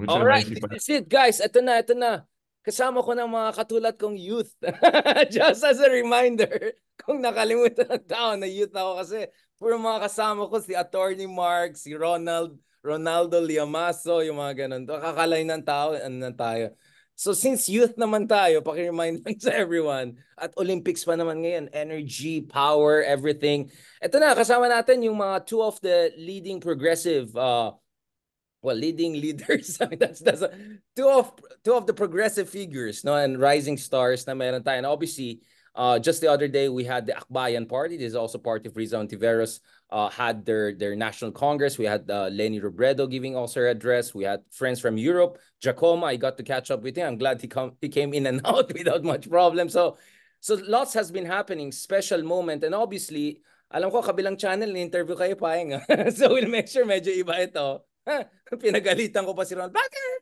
Alright, this is it guys. Ito na. Kasama ko ng mga katulad kong youth. Just as a reminder, kung nakalimutan ng tao na youth ako kasi puro mga kasama ko si Attorney Mark, si Ronaldo Liamaso, yung mga ganun. Kakalay ng tao, ano na tayo. So since youth naman tayo, paki-remind lang sa everyone. At Olympics pa naman ngayon, energy, power, everything. Ito na, kasama natin yung mga two of the leading progressive leading leaders. that's two of the progressive figures, no, and rising stars na meron tayo. And obviously, just the other day we had the Akbayan Party. This is also part of Rizal Ontiveros. Had their national congress. We had Leni Robredo giving also her address. We had friends from Europe. Giacomo, I got to catch up with him. I'm glad he came in and out without much problem. So lots has been happening. Special moment, and obviously, alam ko kabilang channel ni interview kayo pahinga. So we'll make sure medyo iba ito. Pinagalitan ko pa si Ron. Bakit?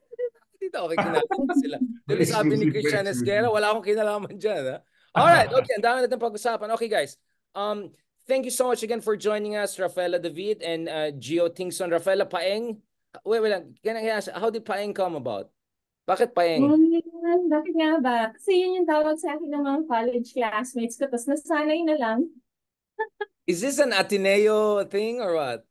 Dito okay, kinalaman sila. Dili sabi ni Christian Esquera, wala akong kinalaman dyan. Ha? Alright, okay. Ang dami natin pag-usapan. Okay, guys. Thank you so much again for joining us, Rafaela David and Gio Tingson. Rafaela, Paeng. Wait lang. Can I ask, how did Paeng come about? Bakit Paeng? Bakit nga ba? Kasi yun yung tawag sa akin ng mga college classmates ko. Tapos nasanay na lang. Is this an Ateneo thing or what?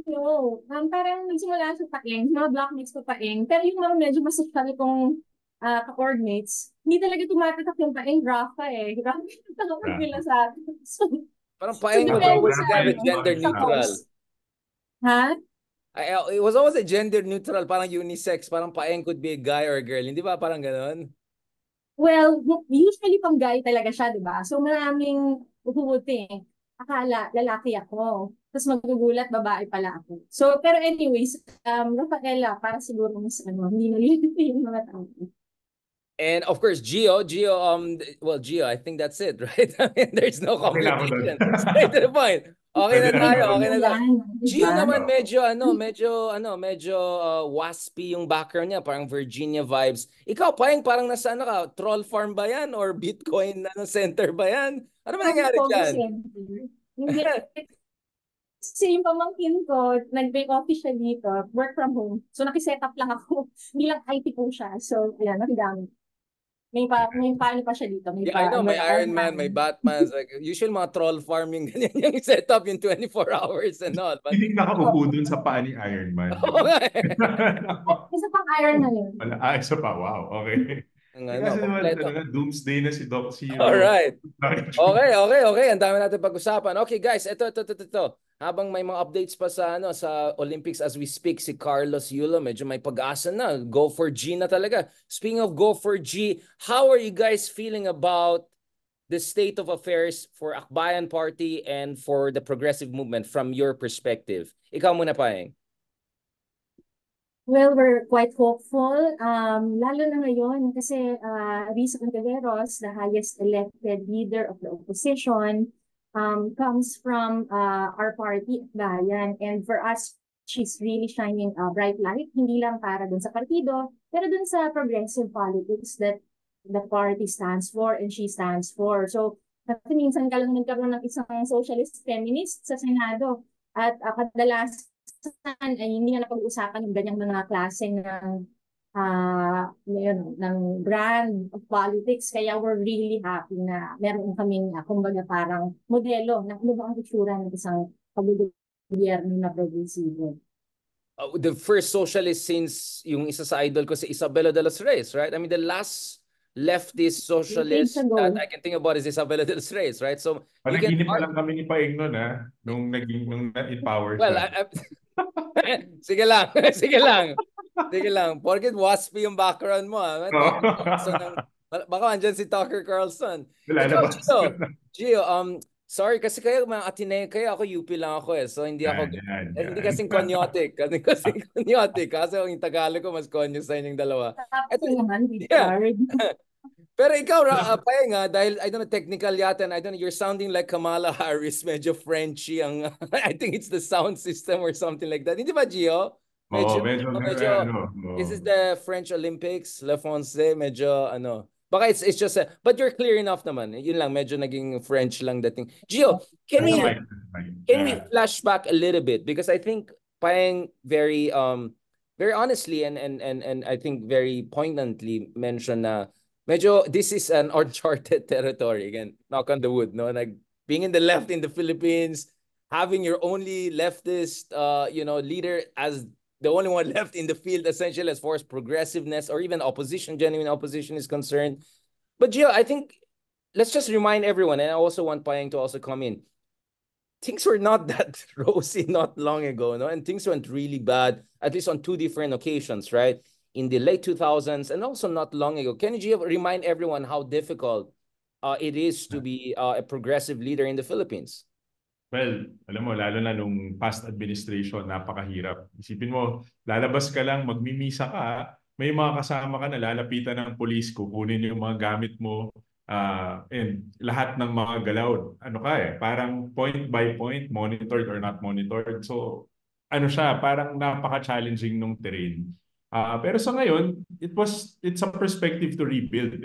No. Parang nagsimula sa Paeng. Mga blockmates ko Paeng. Pero yung mga medyo masukal kong ka-coordinates, hindi talaga tumatatak yung Paeng. Rafa eh. Rafa yung tawag nila sa akin. So, parang Paeng was always kind of gender neutral. Ha? It was always a gender neutral, parang unisex, parang Paeng could be a guy or a girl. Hindi ba parang gano'n? Well, usually pang guy talaga siya, di ba? So maraming who would think, akala lalaki ako. Tapos magugulat, babae pala ako. So, pero anyways, Rafaela, para siguro mas hindi nalilito yung mga tao. And of course, Gio, Gio, I think that's it, right? I mean, there's no competition. Straight to the point. Okay na tayo. Gio naman medyo waspy yung background niya, parang Virginia vibes. Ikaw, parang nasa ka? Troll farm ba yan? Or Bitcoin center ba yan? Ano ba nangyari dyan? Hindi. Kasi yung pamangkin ko, nag-bake office siya dito, work from home. So, nakiset up lang ako. Hindi lang IT po siya. So, ayan, nakigamit. May paano pa siya dito. I know, may Iron Man, may Batman. Like, usual mga troll farming, ganyan yung setup yung 24 hours and all. But... Hindi nakaupo dun sa paa ni Iron Man. Isa pang Iron Man yun. Isa pa, wow, okay. Kasi naman, doomsday na si Doc Zero. Alright. Okay. Ang dami natin pag-usapan. Okay, guys, ito. Habang may mga updates pa sa Olympics as we speak, si Carlos Yulo, medyo may pag-asa na. Go for G na talaga. Speaking of go for G, how are you guys feeling about the state of affairs for Akbayan Party and for the progressive movement from your perspective? Ikaw muna, Paeng. Well, we're quite hopeful, lalo na ngayon kasi Rizal Ontiveros, the highest elected leader of the opposition, comes from our party, Akbayan. And for us, she's really shining a bright light, hindi lang para dun sa partido, pero dun sa progressive politics that the party stands for and she stands for. So, kasi minsan ka lang nagkaroon ng isang socialist feminist sa Senado at kadalasan ay hindi na napag-usapan yung ganyang mga klase ng brand of politics. Kaya we're really happy na meron kaming kumbaga parang modelo na ano ba ang itsura ng isang pag-gobyerno na progresivo. The first socialist since yung isa sa idol ko si Isabela de los Reyes, right? I mean, the last leftist socialist that I can think about is Isabela de los Reyes, right? So panaginip na lang kami ni Paeng nun, nung na-empower siya. Sige lang. Porket waspy yung background mo, baka andyan si Tucker Carlson. Gio, sorry kasi kayo mga Ateneo, kayo ako UP lang ako eh. So hindi ako hindi kasing konyotic. Kasi yung Tagalog ko mas konyo sa inyong dalawa. Pero ikaw, Paeng, dahil I don't know, technical yata, and I don't know, you're sounding like Kamala Harris, medyo Frenchy ang, I think it's the sound system or something like that. Hindi ba, Gio? Medyo. This is the French Olympics, Le Fonse, medyo, baka it's just, but you're clear enough naman. Yun lang, medyo naging French lang dating. Gio, can we flash back a little bit? Because I think Paeng very, very honestly and I think very poignantly mentioned na medyo this is an uncharted territory again, knock on the wood, no, like being in the left in the Philippines, having your only leftist leader as the only one left in the field essentially as far as progressiveness or even opposition, genuine opposition is concerned. But Gio, I think let's just remind everyone, and I also want Payeng to also come in. Things were not that rosy not long ago, no? And things went really bad, at least on two different occasions, right? In the late 2000s and also not long ago. Can you remind everyone how difficult it is to be a progressive leader in the Philippines? Well, alam mo, lalo na nung past administration, napakahirap. Isipin mo, lalabas ka lang, magmimisa ka, may mga kasama ka na lalapitan ng polis, kukunin yung mga gamit mo, and lahat ng mga galaw. Ano ka parang point by point, monitored or not monitored. So, ano siya, parang napaka-challenging nung terrain. Pero sa ngayon, it's a perspective to rebuild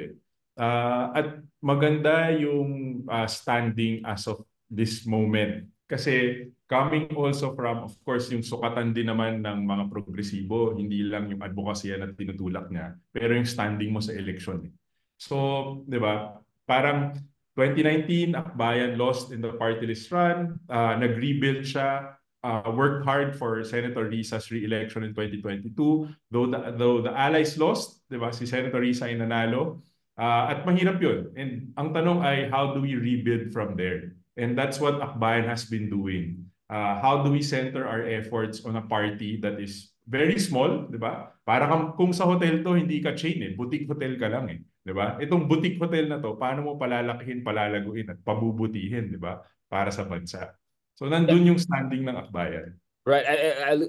at maganda yung standing as of this moment. Kasi coming also from, of course, yung sukatan din naman ng mga progresibo, hindi lang yung advokasya na tinutulak niya, pero yung standing mo sa election. So, di ba, parang 2019, Akbayan lost in the party list run, nag-rebuild siya, worked hard for Senator Risa's re-election in 2022, though the allies lost, di ba, si Senator Risa ay nanalo, at mahirap yun. And ang tanong ay, how do we rebuild from there? And that's what Akbayan has been doing. How do we center our efforts on a party that is very small, di ba? Para kung sa hotel to, hindi ka chain boutique hotel ka lang di ba? Itong boutique hotel na to, paano mo palalakihin, palalaguin at pabubutihin, di ba? Para sa bansa. So nandun yung standing ng Akbayan. Right.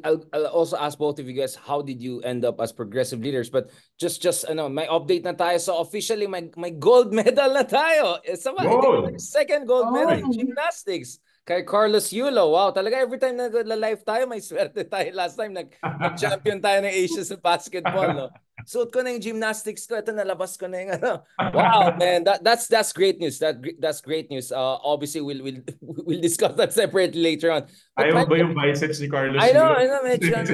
I'll also ask both of you guys, how did you end up as progressive leaders? But just may update na tayo. So officially, may gold medal na tayo. Second gold medal in gymnastics. Kay Carlos Yulo. Wow, talaga every time nag-live tayo, may swerte tayo. Last time, nag-champion tayo ng Asia sa basketball, no? Suot ko na yung gymnastics ko. Ito, nalabas ko na yung Wow, man. That's great news. That's great news. Obviously, we'll discuss that separately later on. Ayaw ba yung biceps ni Carlos? I know. Medyo.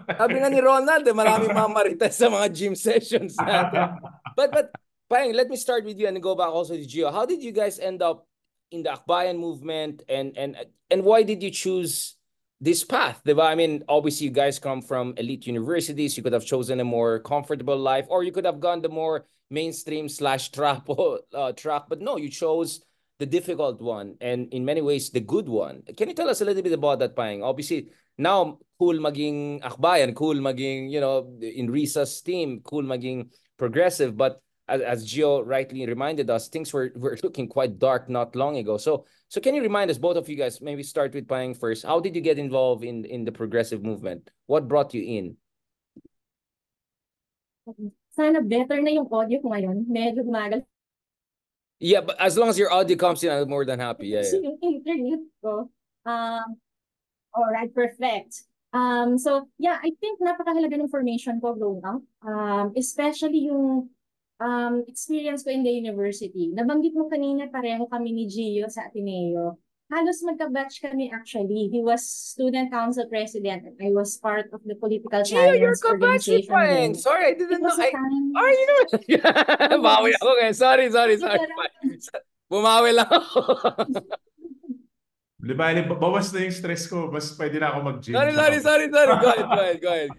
Sabi nga ni Ronald, maraming mamarites sa mga gym sessions natin. But Payeng, let me start with you and go back also to Gio. How did you guys end up in the Akbayan movement and why did you choose this path? Diba? I mean, obviously you guys come from elite universities. You could have chosen a more comfortable life, or you could have gone the more mainstream /track. But no, you chose the difficult one and in many ways the good one. Can you tell us a little bit about that, Payeng? Obviously, now cool maging Akbayan, cool maging, in Risa's team, cool maging progressive, but as Gio rightly reminded us, things were looking quite dark not long ago. So can you remind us, both of you guys, maybe start with Payeng first, how did you get involved in the progressive movement? What brought you in? Sana better na yung audio ko ngayon. Medyo magal. Yeah, but as long as your audio comes in, I'm more than happy. Yeah. Yung internet ko. All right, perfect. So yeah, I think napakahalaga ng information ko growing up. Especially yung experience ko in the university. Nabanggit mo kanina, pareho kami ni Gio sa Ateneo. Halos magka-batch kami actually. He was student council president and I was part of the political science organization. Payeng. Sorry, I didn't know. You know. Bawi ako ngayon. Sorry. Bumawi lang ako. Di ba, bawas na yung stress ko. Mas pwede na ako mag-gym. Sorry. Go ahead.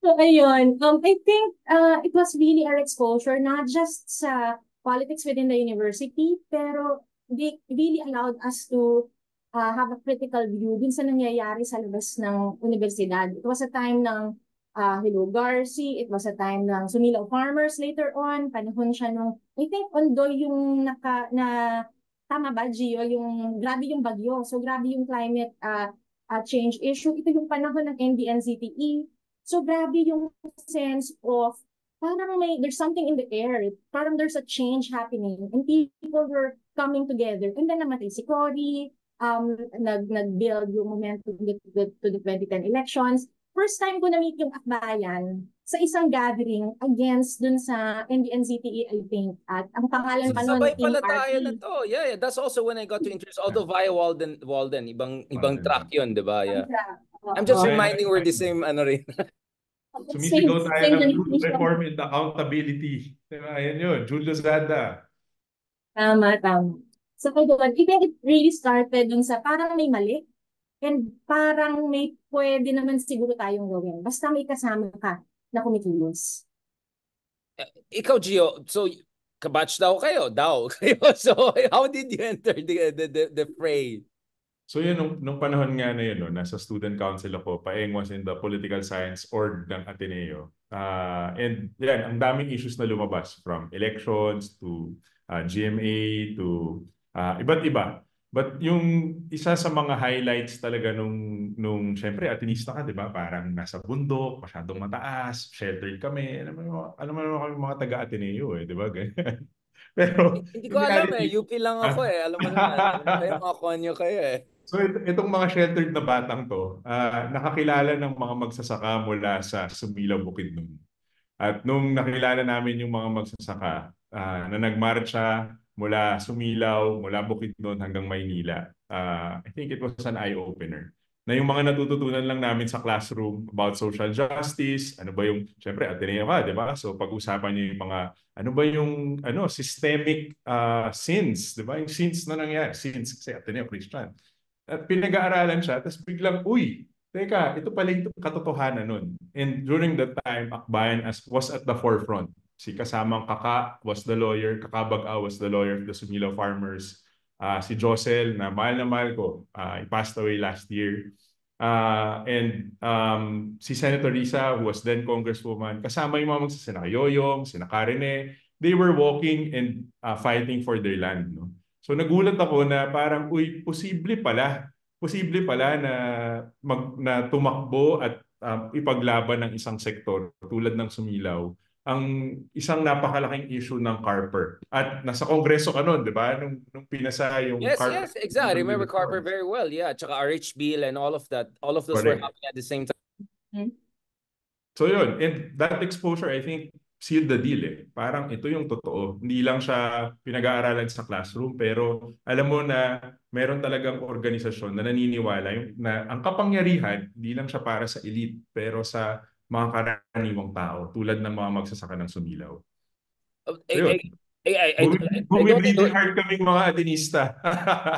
So, ayun. I think it was really our exposure, not just sa politics within the university, pero they really allowed us to have a critical view din sa nangyayari sa labas ng universidad. It was a time ng Hello Garci, it was a time ng Sumilaw Farmers later on, panahon siya nung, I think, although yung tama ba, Gio, yung grabe yung bagyo, so grabe yung climate change issue, ito yung panahon ng NDNZTE. So grabe yung sense of parang there's something in the air. Parang there's a change happening and people were coming together. And then namatay si Cory, nag-build yung momentum to the 2010 elections. First time ko na-meet yung Akbayan sa isang gathering against dun sa NDNZTE, I think. At ang pangalan pa nun, sabay pala tayo na to. Yeah. That's also when I got to introduce, although via Walden, ibang track yun, di ba? Yeah. I'm just Oo. reminding we're the same ano rin. Sumisigaw tayo Same ng truth, generation. reform, and accountability. Diba? Ayan yun, Julio Zada. Tama, tama. So, ayun, it really started dun sa parang may mali and parang may pwede naman siguro tayong gawin. Basta may kasama ka na kumikilos. Ikaw, Gio, so kabatch daw kayo. So how did you enter the fray? So yun, nung panahon nga na yun, no, nasa student council ako, Paeng was in the political science org ng Ateneo. And yan, ang daming issues na lumabas from elections to GMA to iba't iba. But yung isa sa mga highlights talaga nung syempre Atenista ka, di ba? Parang nasa bundok, masyadong mataas, sheltered kami. Alam mo naman kami mga taga-Ateneo eh, di ba? Ganyan. Pero Hindi ko in alam reality, UP lang ako eh. Alam mo naman. Alam mo kayo, mga konyo kayo eh. So itong mga sheltered na batang to, nakakilala ng mga magsasaka mula sa Sumilaw, Bukidnon. At nung nakilala namin yung mga magsasaka na nagmarcha mula Sumilaw, mula Bukidnon hanggang Maynila, I think it was an eye-opener. Na yung mga natututunan lang namin sa classroom about social justice, ano ba yung, syempre, Ateneo ka, di ba? So pag-usapan niyo yung mga, ano ba yung systemic sins, di ba? Yung sins na nangyari, sins kasi Ateneo, Christian. At pinag-aaralan siya, tapos biglang, uy, teka, ito pala yung katotohanan nun. And during that time, Akbayan was at the forefront. Si kasamang Kaka was the lawyer, Kakabag-a was the lawyer of the Sumilaw Farmers. Si Josel, na mahal ko, he passed away last year. And si Senator Risa, who was then Congresswoman, kasama yung mga magsasana, Yoyong, sina Karine, they were walking and fighting for their land. No? So nagulat ako na parang, uy, posible pala na tumakbo at ipaglaban ng isang sektor tulad ng Sumilaw ang isang napakalaking issue ng Carper. At nasa Kongreso ka noon, di ba? Nung pinasa yung Yes, Carper. yes, exactly. I remember Carper very well. Yeah, tsaka RH Bill and all of that. All of those were Correct. happening at the same time. So yun, and that exposure, I think, sealed the deal eh. Parang ito yung totoo. Hindi lang siya pinag-aaralan sa classroom, pero alam mo na meron talagang organisasyon na naniniwala na ang kapangyarihan, hindi lang siya para sa elite, pero sa mga karaniwang tao, tulad ng mga magsasaka ng Sumilaw. So yun. Bumibreathing heart kaming mga Atenista.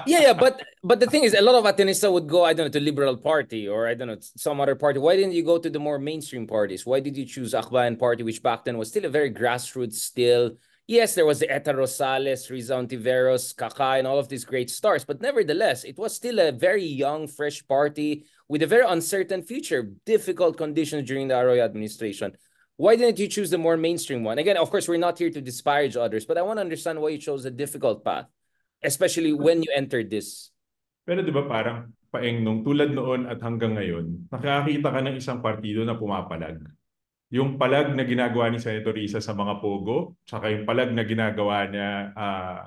Yeah, but the thing is, a lot of Atenista would go, I don't know, to Liberal Party or I don't know, some other party. Why didn't you go to the more mainstream parties? Why did you choose Akbayan Party, which back then was still a very grassroots still? Yes, there was the Eta Rosales, Riza Ontiveros, Kaka, and all of these great stars. But nevertheless, it was still a very young, fresh party with a very uncertain future, difficult conditions during the Arroyo administration. Why didn't you choose the more mainstream one? Again, of course, we're not here to disparage others, but I want to understand why you chose a difficult path, especially when you entered this. Pero di ba parang Paeng nung tulad noon at hanggang ngayon, nakakita ka ng isang partido na pumapalag. Yung palag na ginagawa ni Senator Risa sa mga pogo, tsaka yung palag na ginagawa niya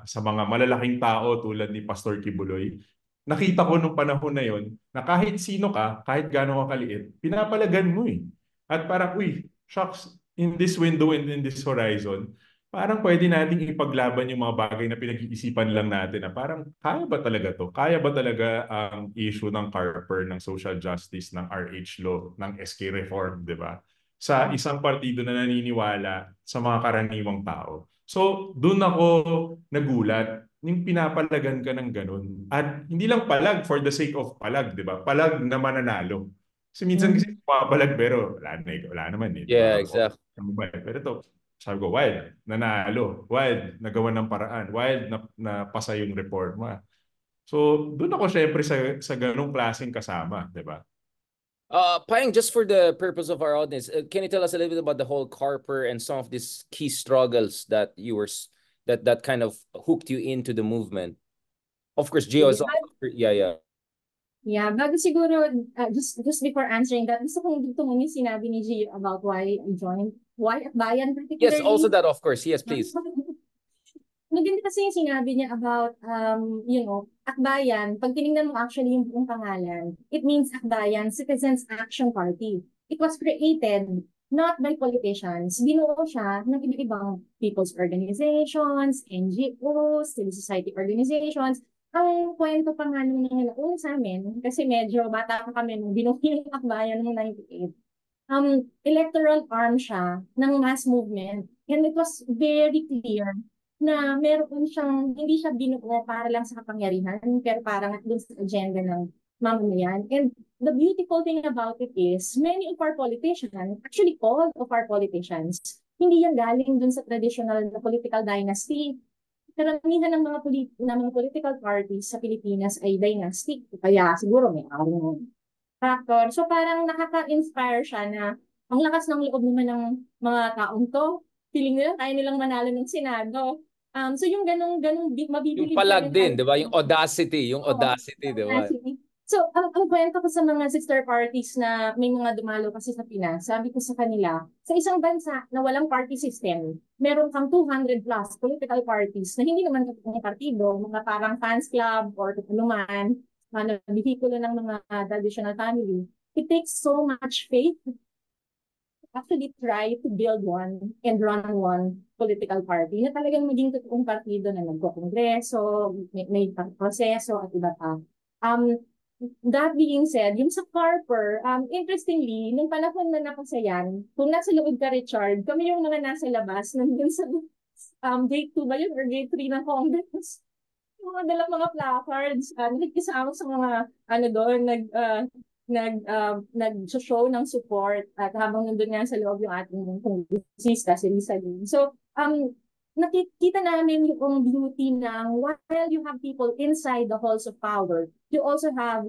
sa mga malalaking tao tulad ni Pastor Kibuloy, nakita ko nung panahon na yon na kahit sino ka, kahit gaano ka kaliit, pinapalagan mo eh. At parang, uy, shucks, in this window and in this horizon, parang pwede nating ipaglaban yung mga bagay na pinag-iisipan lang natin na parang kaya ba talaga to? Kaya ba talaga ang issue ng Carper, ng social justice, ng RH law, ng SK reform, di ba? Sa isang partido na naniniwala sa mga karaniwang tao. So, doon ako nagulat yung pinapalagan ka ng ganun. At hindi lang palag for the sake of palag, di ba? Palag na mananalo. Kasi minsan kasi pumapalag pero wala naman eh. Yeah, Diba? exactly. Pero ito, sabi ko, wild, nanalo. Wild, nagawa ng paraan. Wild, na pasa yung reforma. So, doon ako syempre sa ganung klaseng kasama, di ba? Paeng, just for the purpose of our audience, can you tell us a little bit about the whole Carper and some of these key struggles that you were that kind of hooked you into the movement? Of course, Gio is yeah. Yeah, bago siguro, just before answering that, gusto kong dugtungan yung sinabi ni Gio about why I joined, why Akbayan particularly. Yes, also that, of course. Yes, please. Maganda kasi yung sinabi niya about, Akbayan, pag tinignan mo actually yung buong pangalan, it means Akbayan Citizens Action Party. It was created not by politicians. Binuo siya ng iba-ibang people's organizations, NGOs, civil society organizations, ang kwento pa nga nung nangyayari sa amin, kasi medyo bata pa kami nung binuking yung akbayan noong 98, electoral arm siya ng mass movement. And it was very clear na meron siyang, hindi siya binuo para lang sa kapangyarihan, pero parang dun sa agenda ng mamamayan. And the beautiful thing about it is, many of our politicians, actually all of our politicians, hindi yan galing dun sa traditional na political dynasty. Karamihan ng mga political parties sa Pilipinas ay dynastic. Kaya siguro may aring factor. So parang nakaka-inspire siya na ang lakas ng loob naman ng mga taong to. Feeling nila kaya nilang manalo ng Senado. So yung ganong Yung mabibilib palag din, tayo. di ba? Yung audacity, Oo, di ba? So, ang kwento ko sa mga sister parties na may mga dumalo kasi sa Pinas, sabi ko sa kanila, sa isang bansa na walang party system, meron kang 200 plus political parties na hindi naman ng partido, mga parang fans club or anuman, na bihikulo ng mga traditional family. It takes so much faith to actually try to build one and run one political party na talagang maging totoong partido na nagko-kongreso, may proseso at iba pa. That being said, yung sa Carper, interestingly, nung panahon na nakasayan, kung nasa loob ka, Richard, kami yung mga nasa labas, nandun sa gate 2 ba yun or gate 3 ng Congress. Yung mga dalang mga placards, nagkisama sa mga, doon, nag-show ng support at habang nandun nga sa loob yung ating kongresista, si Lisa Lee. So, nakikita namin yung beauty ng while you have people inside the halls of power, you also have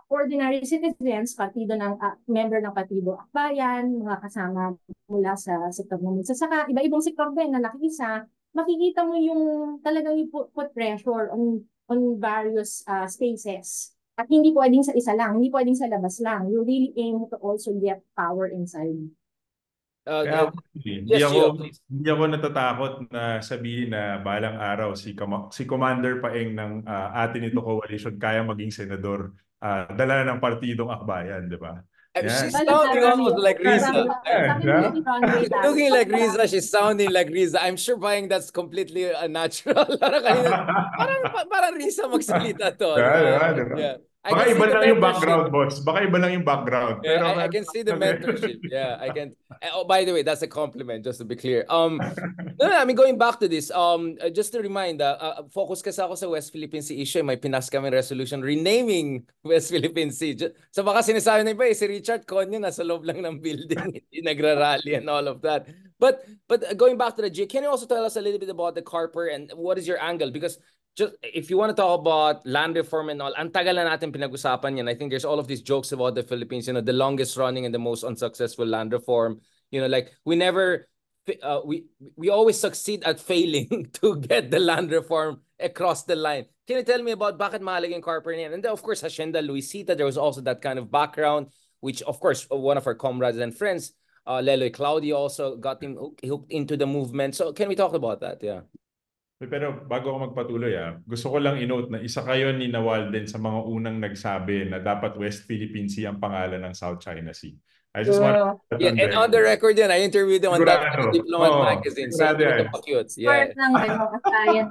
ordinary citizens, member ng Partido Akbayan, mga kasama mula sa sektor ng magsasaka, iba-ibang sektor din na nakikisa, makikita mo yung talagang you put pressure on various spaces. At hindi pwedeng sa isa lang, hindi pwedeng sa labas lang. You really aim to also get power inside. Kaya Yes, Gio, please. hindi ako natatakot na sabihin na balang araw si Commander Paeng ng atin ito coalition kaya maging senador. Dala ng partidong Akbayan, di ba? She's sounding almost like Riza. She's looking like Riza. She's sounding like Riza. I'm sure buying that's completely unnatural. parang Riza magsalita to. Yeah. Baka iba lang yung background, boss. Baka iba lang yung background. Pero I can see the mentorship. Yeah, I can. Oh, by the way, that's a compliment, just to be clear. No, I mean, going back to this, just to remind, focus kasi ako sa West Philippine Sea issue. May pinas kami resolution renaming West Philippine Sea. So baka sinasabi na iba, si Richard Conyo nasa loob lang ng building, hindi nagra-rally and all of that. But going back to the G, can you also tell us a little bit about the Carper and what is your angle? Because just if you want to talk about land reform and all, ang tagal na natin pinag-usapan yan. I think there's all of these jokes about the Philippines, the longest running and the most unsuccessful land reform. Like we never, we always succeed at failing to get the land reform across the line. Can you tell me about bakit mahalaga yung Carper niyan? And then of course, Hacienda Luisita, there was also that kind of background, which of course, one of our comrades and friends, Leloy Claudio also got him hooked into the movement. So can we talk about that? Yeah. Pero bago ako magpatuloy, gusto ko lang i-note na isa kayo ni Nawal din sa mga unang nagsabi na dapat West Philippine Sea ang pangalan ng South China Sea. I just want to and on the record yan, I interviewed him on that Diplomat magazine. So part ng kasayan,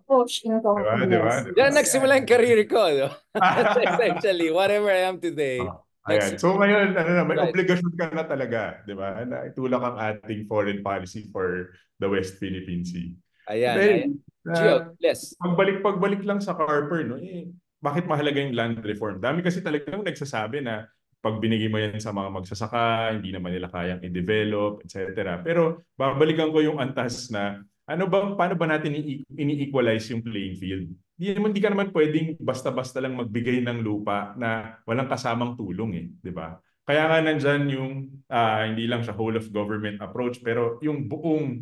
coach in Congress. Diba? Nagsimula yung career ko. Essentially, whatever I am today. Ayan. So ngayon, may obligasyon ka na talaga, di ba? Na itulak ang ating foreign policy for the West Philippine Sea. Ayan. Gio, yes. Pagbalik lang sa Carper, bakit mahalaga yung land reform? Dami kasi talagang nagsasabi na pag binigay mo yan sa mga magsasaka, hindi naman nila kayang i-develop, etc. Pero babalikan ko yung antas na paano ba natin ini-equalize yung playing field? Di ka naman pwedeng basta-basta lang magbigay ng lupa na walang kasamang tulong, di ba? Kaya nga nandyan yung hindi lang siya whole of government approach, pero yung buong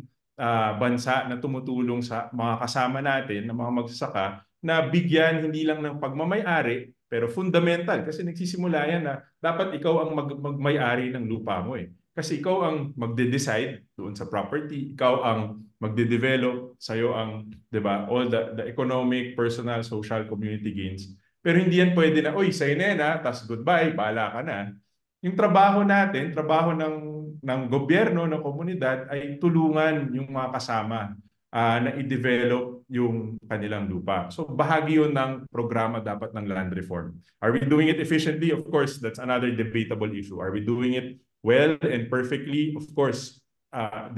bansa na tumutulong sa mga kasama natin, na mga magsasaka, na bigyan hindi lang ng pagmamay-ari, pero fundamental. Kasi nagsisimula yan na dapat ikaw ang magmay-ari ng lupa mo. Kasi ikaw ang magde-decide doon sa property, ikaw ang magde-develop, sa'yo ang, di ba, all the economic, personal, social, community gains. Pero hindi yan pwede na, sa'yo na yan tas goodbye, bahala ka na. Yung trabaho natin, trabaho ng gobyerno, ng komunidad, ay tulungan yung mga kasama. na i-develop yung kanilang lupa. So bahagi yun ng programa dapat ng land reform. Are we doing it efficiently? Of course, that's another debatable issue. Are we doing it well and perfectly? Of course,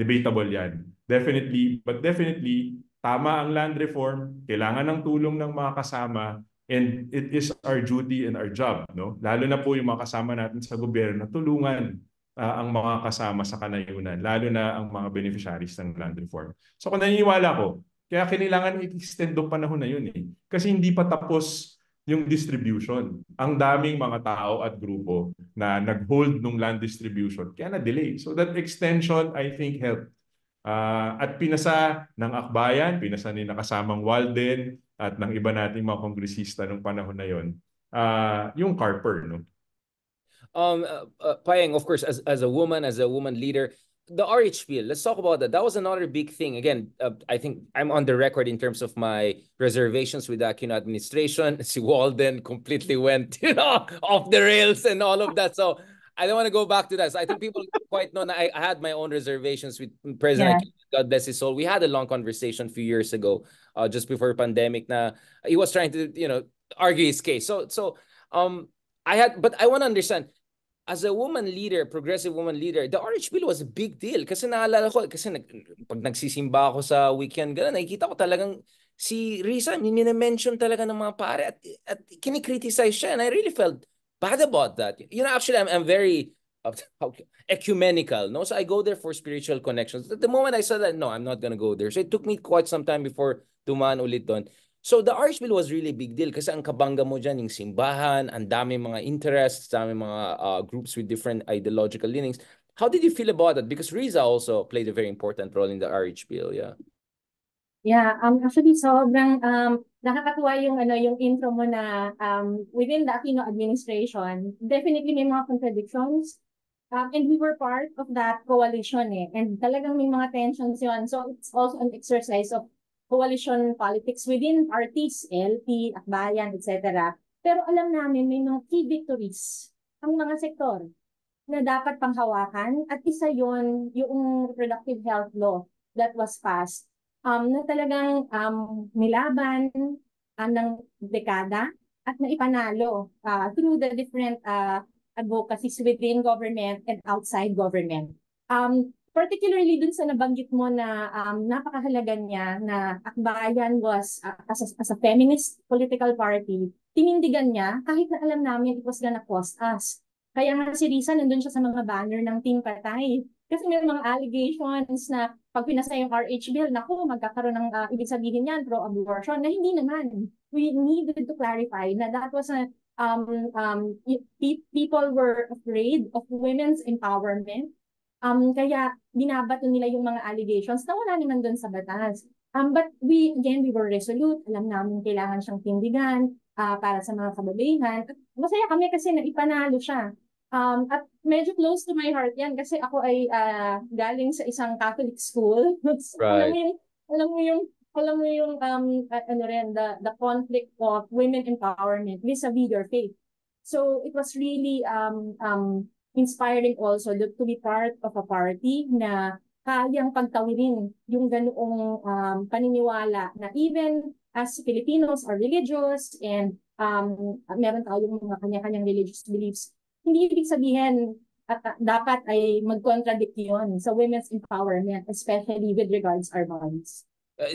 debatable yan. Definitely, but definitely, tama ang land reform, kailangan ng tulong ng mga kasama, and it is our duty and our job, no? Lalo na po yung mga kasama natin sa gobyerno na tulungan ang mga kasama sa kanayunan, lalo na ang mga beneficiaries ng land reform. So kung naniniwala ko, kaya kailangan i-extend yung panahon na yun eh. Kasi hindi pa tapos yung distribution. Ang daming mga tao at grupo na nag-hold ng land distribution, kaya na-delay. So that extension, I think, helped. At pinasa ng Akbayan, pinasa ni nakasamang Walden at ng iba nating mga kongresista nung panahon na yon, yung Carper, no? Payeng, of course, as a woman leader, the RH bill, let's talk about that. That was another big thing. Again, I think I'm on the record in terms of my reservations with the Aquino administration. Si Walden completely went, off the rails and all of that. So I don't want to go back to that. So I think people quite know that I had my own reservations with President Aquino, God bless his soul. We had a long conversation a few years ago, just before pandemic, na he was trying to, argue his case. So but I want to understand, as a woman leader, progressive woman leader, the RH bill was a big deal. Kasi naalala ko, pag nagsisimba ako sa weekend, gano'n, nakikita ko talagang si Risa, minimension talaga ng mga pare at kinikriticize siya. And I really felt bad about that. Actually, I'm very ecumenical, no? So I go there for spiritual connections. At the moment I said that, no, I'm not gonna go there. So it took me quite some time before tumaan ulit doon. So the RH bill was really a big deal kasi ang kabangga mo dyan, yung simbahan, ang dami mga interests, dami mga groups with different ideological leanings. How did you feel about that? Because Riza also played a very important role in the RH bill, yeah. Yeah, actually sobrang nakakatuwa yung yung intro mo na within the Aquino administration, definitely may mga contradictions. And we were part of that coalition and talagang may mga tensions yun. So it's also an exercise of coalition politics within parties, LP, Akbayan, etc. Pero alam namin may mga key victories ang mga sektor na dapat panghawakan at isa yon yung reproductive health law that was passed na talagang nilaban ng dekada at naipanalo through the different advocacies within government and outside government. Particularly dun sa nabanggit mo na napakahalaga niya na Akbayan was as a feminist political party, tinindigan niya kahit na alam namin it was gonna cost us. Kaya nga si Risa nandun siya sa mga banner ng Team Patay. Kasi may mga allegations na pag pinasa yung RH bill, naku, magkakaroon ng ibig sabihin yan, pro-abortion, na hindi naman. We needed to clarify na that was people were afraid of women's empowerment. Kaya binabato nila yung mga allegations na wala naman doon sa batas. But we were resolute. Alam namin kailangan siyang tindigan para sa mga kababaihan. Masaya kami kasi naipanalo siya. At medyo close to my heart yan kasi ako ay galing sa isang Catholic school. So, right. alam mo yung the conflict of women empowerment vis-a-vis their faith. So it was really inspiring also to be part of a party na kayang pagtawirin yung ganoong paniniwala na even as Filipinos are religious and meron tayong mga kanya-kanyang religious beliefs, hindi ibig sabihin dapat ay mag-contradict yun sa women's empowerment, especially with regards our bodies.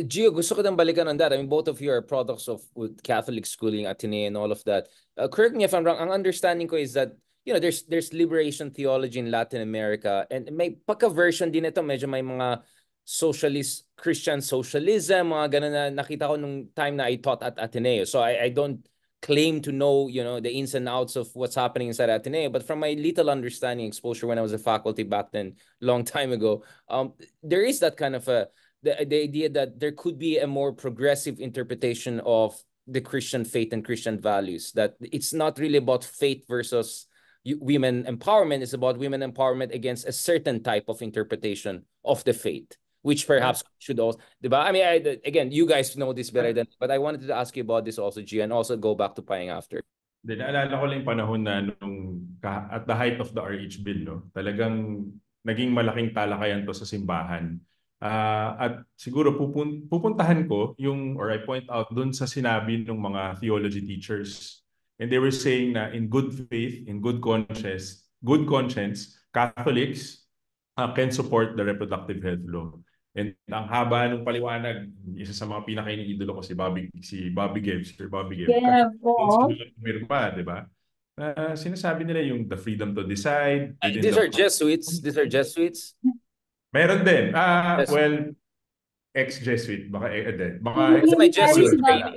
Gio, gusto ko nang balikan on that. I mean, both of you are products of Catholic schooling, Ateneo, and all of that. Correct me if I'm wrong. Ang understanding ko is that there's liberation theology in Latin America, and may pagka-version din ito. Medyo may mga socialist, Christian socialism, mga ganun na nakita ko nung time na I taught at Ateneo. So I don't claim to know, the ins and outs of what's happening inside Ateneo, but from my little understanding, exposure when I was a faculty back then, long time ago, there is that kind of the idea that there could be a more progressive interpretation of the Christian faith and Christian values, that it's not really about faith versus women empowerment, it's about women empowerment against a certain type of interpretation of the faith, which perhaps should also, diba? I mean, again, you guys know this better than, but I wanted to ask you about this also, G, and also go back to Payeng after. Naalala ko lang yung panahon na at the height of the RH bill, no? Talagang naging malaking talakayan to sa simbahan. At siguro pupuntahan ko or I point out dun sa sinabi ng mga theology teachers. And they were saying na in good faith, in good conscience, Catholics can support the reproductive health law. And ang haba ng paliwanag, isa sa mga pinaka-iniidolo ko si Bobby Gibbs, Sir Bobby Gibbs. Yeah, Kung sino pumirma, di ba? Sinasabi nila yung the freedom to decide. These are Jesuits. These are Jesuits. Meron din. Yes. Well, ex-Jesuit. Baka Kasi may Jesuit But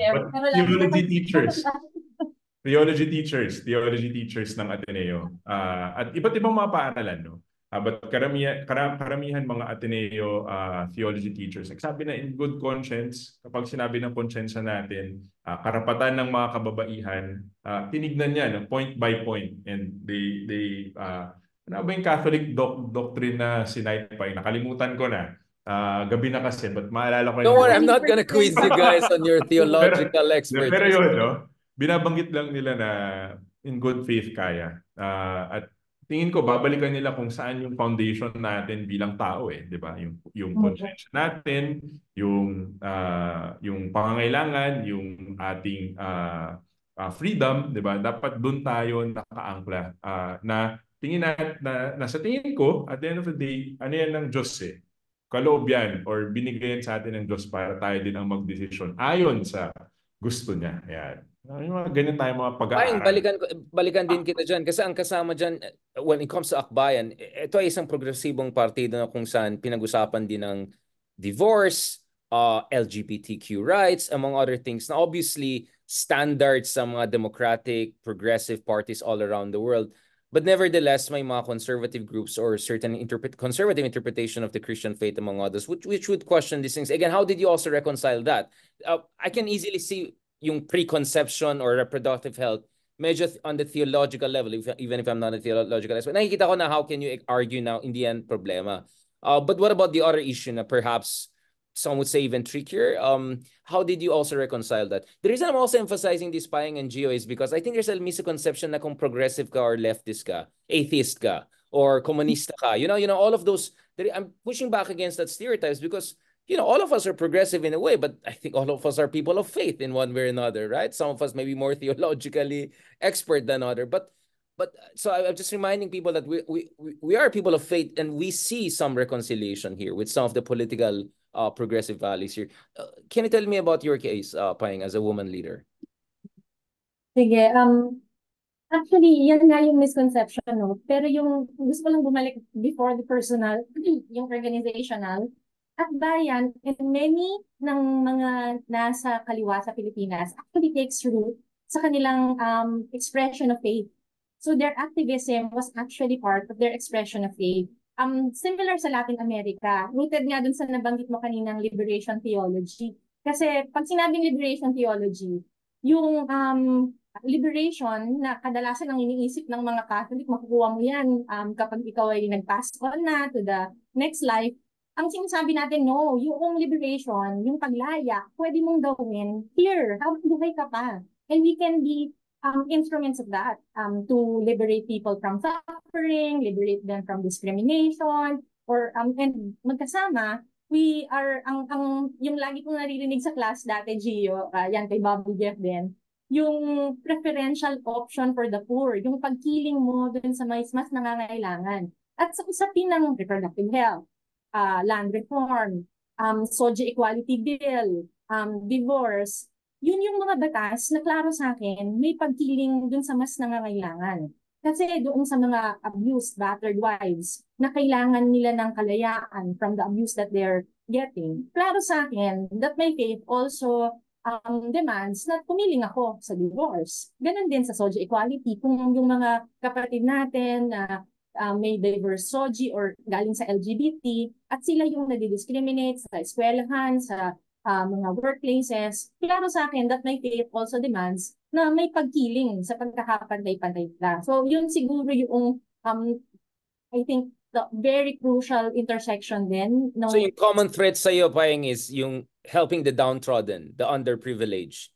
theology teachers ng Ateneo. At iba't ibang mga paaralan, no? But karamihan mga Ateneo theology teachers, nagsabi na in good conscience, kapag sinabi ng konsensya natin, karapatan ng mga kababaihan, tinignan niya point by point. And they ano ba yung Catholic doctrine na sinaypay? Nakalimutan ko na. Gabi na kasi, but maalala ko. Don't worry, I'm not gonna quiz you guys on your theological expertise. Pero yun, no? Binabanggit lang nila na in good faith kaya. At tingin ko, babalikan nila kung saan yung foundation natin bilang tao di ba? Yung conscience natin, yung pangangailangan, yung ating freedom, di ba? Dapat doon tayo nakaangkla. Na sa tingin ko, at the end of the day, ano yan ng Diyos kaloob yan or binigay sa atin ng Diyos para tayo din ang magdesisyon ayon sa gusto niya. Ayan. Yung mga ganyan tayo mga pag-aaral. Balikan din kita dyan kasi ang kasama dyan when it comes to Akbayan, ito ay isang progresibong partido na kung saan pinag-usapan din ng divorce, LGBTQ rights, among other things na obviously standards sa mga democratic, progressive parties all around the world. But nevertheless, may mga conservative groups or certain conservative interpretation of the Christian faith among others, which would question these things. Again, how did you also reconcile that? I can easily see yung preconception or reproductive health medyo on the theological level, even if I'm not a theological expert. Nakikita ko na how can you argue now in the end problema. But what about the other issue na perhaps some would say even trickier? How did you also reconcile that? The reason I'm also emphasizing this Payeng and Gio is because I think there's a misconception na kung progressive ka or leftist ka, atheist ka, or komunista ka. You know, all of those, I'm pushing back against that stereotypes because, all of us are progressive in a way, but I think all of us are people of faith in one way or another, right? Some of us may be more theologically expert than other, but so I'm just reminding people that we are people of faith and we see some reconciliation here with some of the political progressive values here. Can you tell me about your case, Payeng, as a woman leader? Sige, actually, yan nga yung misconception, no? Pero yung gusto ko lang bumalik before the personal, yung organizational, Akbayan and many ng mga nasa kaliwa sa Pilipinas actually takes root sa kanilang expression of faith. So their activism was actually part of their expression of faith. Similar sa Latin America, rooted nga dun sa nabanggit mo kaninang liberation theology. Kasi pag sinabing liberation theology, yung liberation na kadalasan ang iniisip ng mga Catholic, makukuha mo yan kapag ikaw ay nag-pass on na to the next life. Ang sinasabi natin, no, yung liberation, yung paglaya, pwede mong gawin here, habang buhay ka pa. And we can be instruments of that to liberate people from suffering, liberate them from discrimination, or and magkasama, we are, yung lagi kong naririnig sa class dati, Gio, yan kay Bobby Jeff din, yung preferential option for the poor, yung pagkiling mo dun sa mas nangangailangan. At sa usapin ng reproductive health, land reform, SOGIE equality bill, divorce, yun yung mga batas na klaro sa akin, may pagkiling dun sa mas nangangailangan. Kasi doon sa mga abused, battered wives, na kailangan nila ng kalayaan from the abuse that they're getting, klaro sa akin that my faith also demands na pumiling ako sa divorce. Ganon din sa SOGIE equality. Kung yung mga kapatid natin na may diverse SOGIE or galing sa LGBT at sila yung nadi-discriminate sa eskwelahan, sa mga workplaces, klaro sa akin that my faith also demands na may pagkiling sa pagkakapantay-pantay na. So yun siguro yung I think the very crucial intersection din. So yung common thread sa iyo, Payeng, is yung helping the downtrodden, the underprivileged.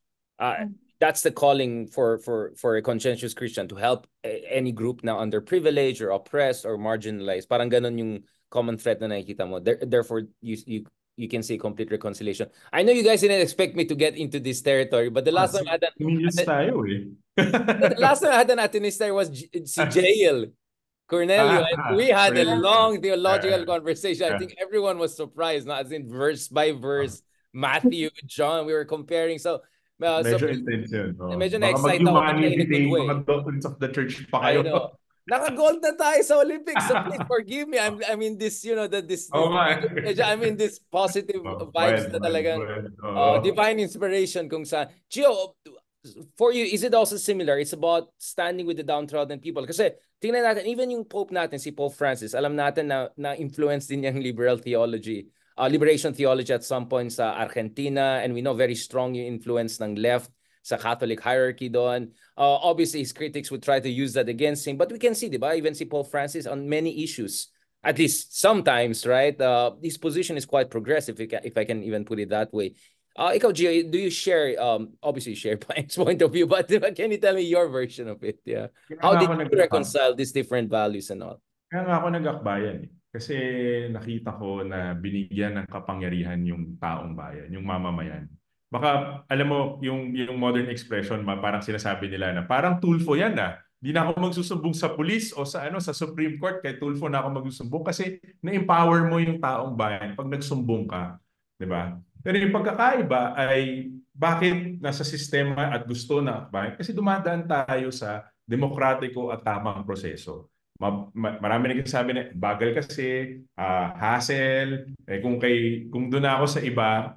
That's the calling for a conscientious Christian, to help any group na underprivileged or oppressed or marginalized. Parang ganun yung common thread na nakikita mo. Therefore, you can see complete reconciliation. I know you guys didn't expect me to get into this territory, but the last time I had Minutes tayo eh. the last time I had an Atenist there was si Jael Cornelio, and we had a long theological conversation. I think everyone was surprised, not as in verse by verse, Matthew, John, we were comparing. So, medyo intense yun. medyo Baka na-excite ako in a good mag-humanity, way. mga doctrines of the church pa I kayo. know. Naka-gold na tayo sa Olympics, so please forgive me. I'm in this, I'm in this positive vibes na talagang divine inspiration kung saan. Gio, for you, is it also similar? It's about standing with the downtrodden people. Kasi tingnan natin, even yung Pope natin, si Pope Francis, alam natin na influence din yung liberal theology, liberation theology at some point sa Argentina, and we know very strong yung influence ng left sa Catholic hierarchy doon. Obviously, his critics would try to use that against him, but we can see, diba, even si Pope Francis on many issues, at least sometimes, right? His position is quite progressive, if I can even put it that way. Ikaw, Gio, do you share, obviously you share Pang's point of view, but can you tell me your version of it? Yeah. How did you reconcile these different values and all? Kaya nga ako nag-akbayan eh. Kasi nakita ko na binigyan ng kapangyarihan yung taong bayan, yung mamamayan. Baka, alam mo, yung modern expression, parang sinasabi nila na parang Tulfo yan ah. Di na ako magsusumbong sa police o sa Supreme Court, kay Tulfo na ako magsusumbong kasi na-empower mo yung taong bayan pag nagsumbong ka. Diba? Pero yung pagkakaiba ay bakit nasa sistema at gusto na akbayan? Kasi dumadaan tayo sa demokratiko at tamang proseso. Marami nagsasabi na bagal kasi, hassle, kung doon ako sa iba,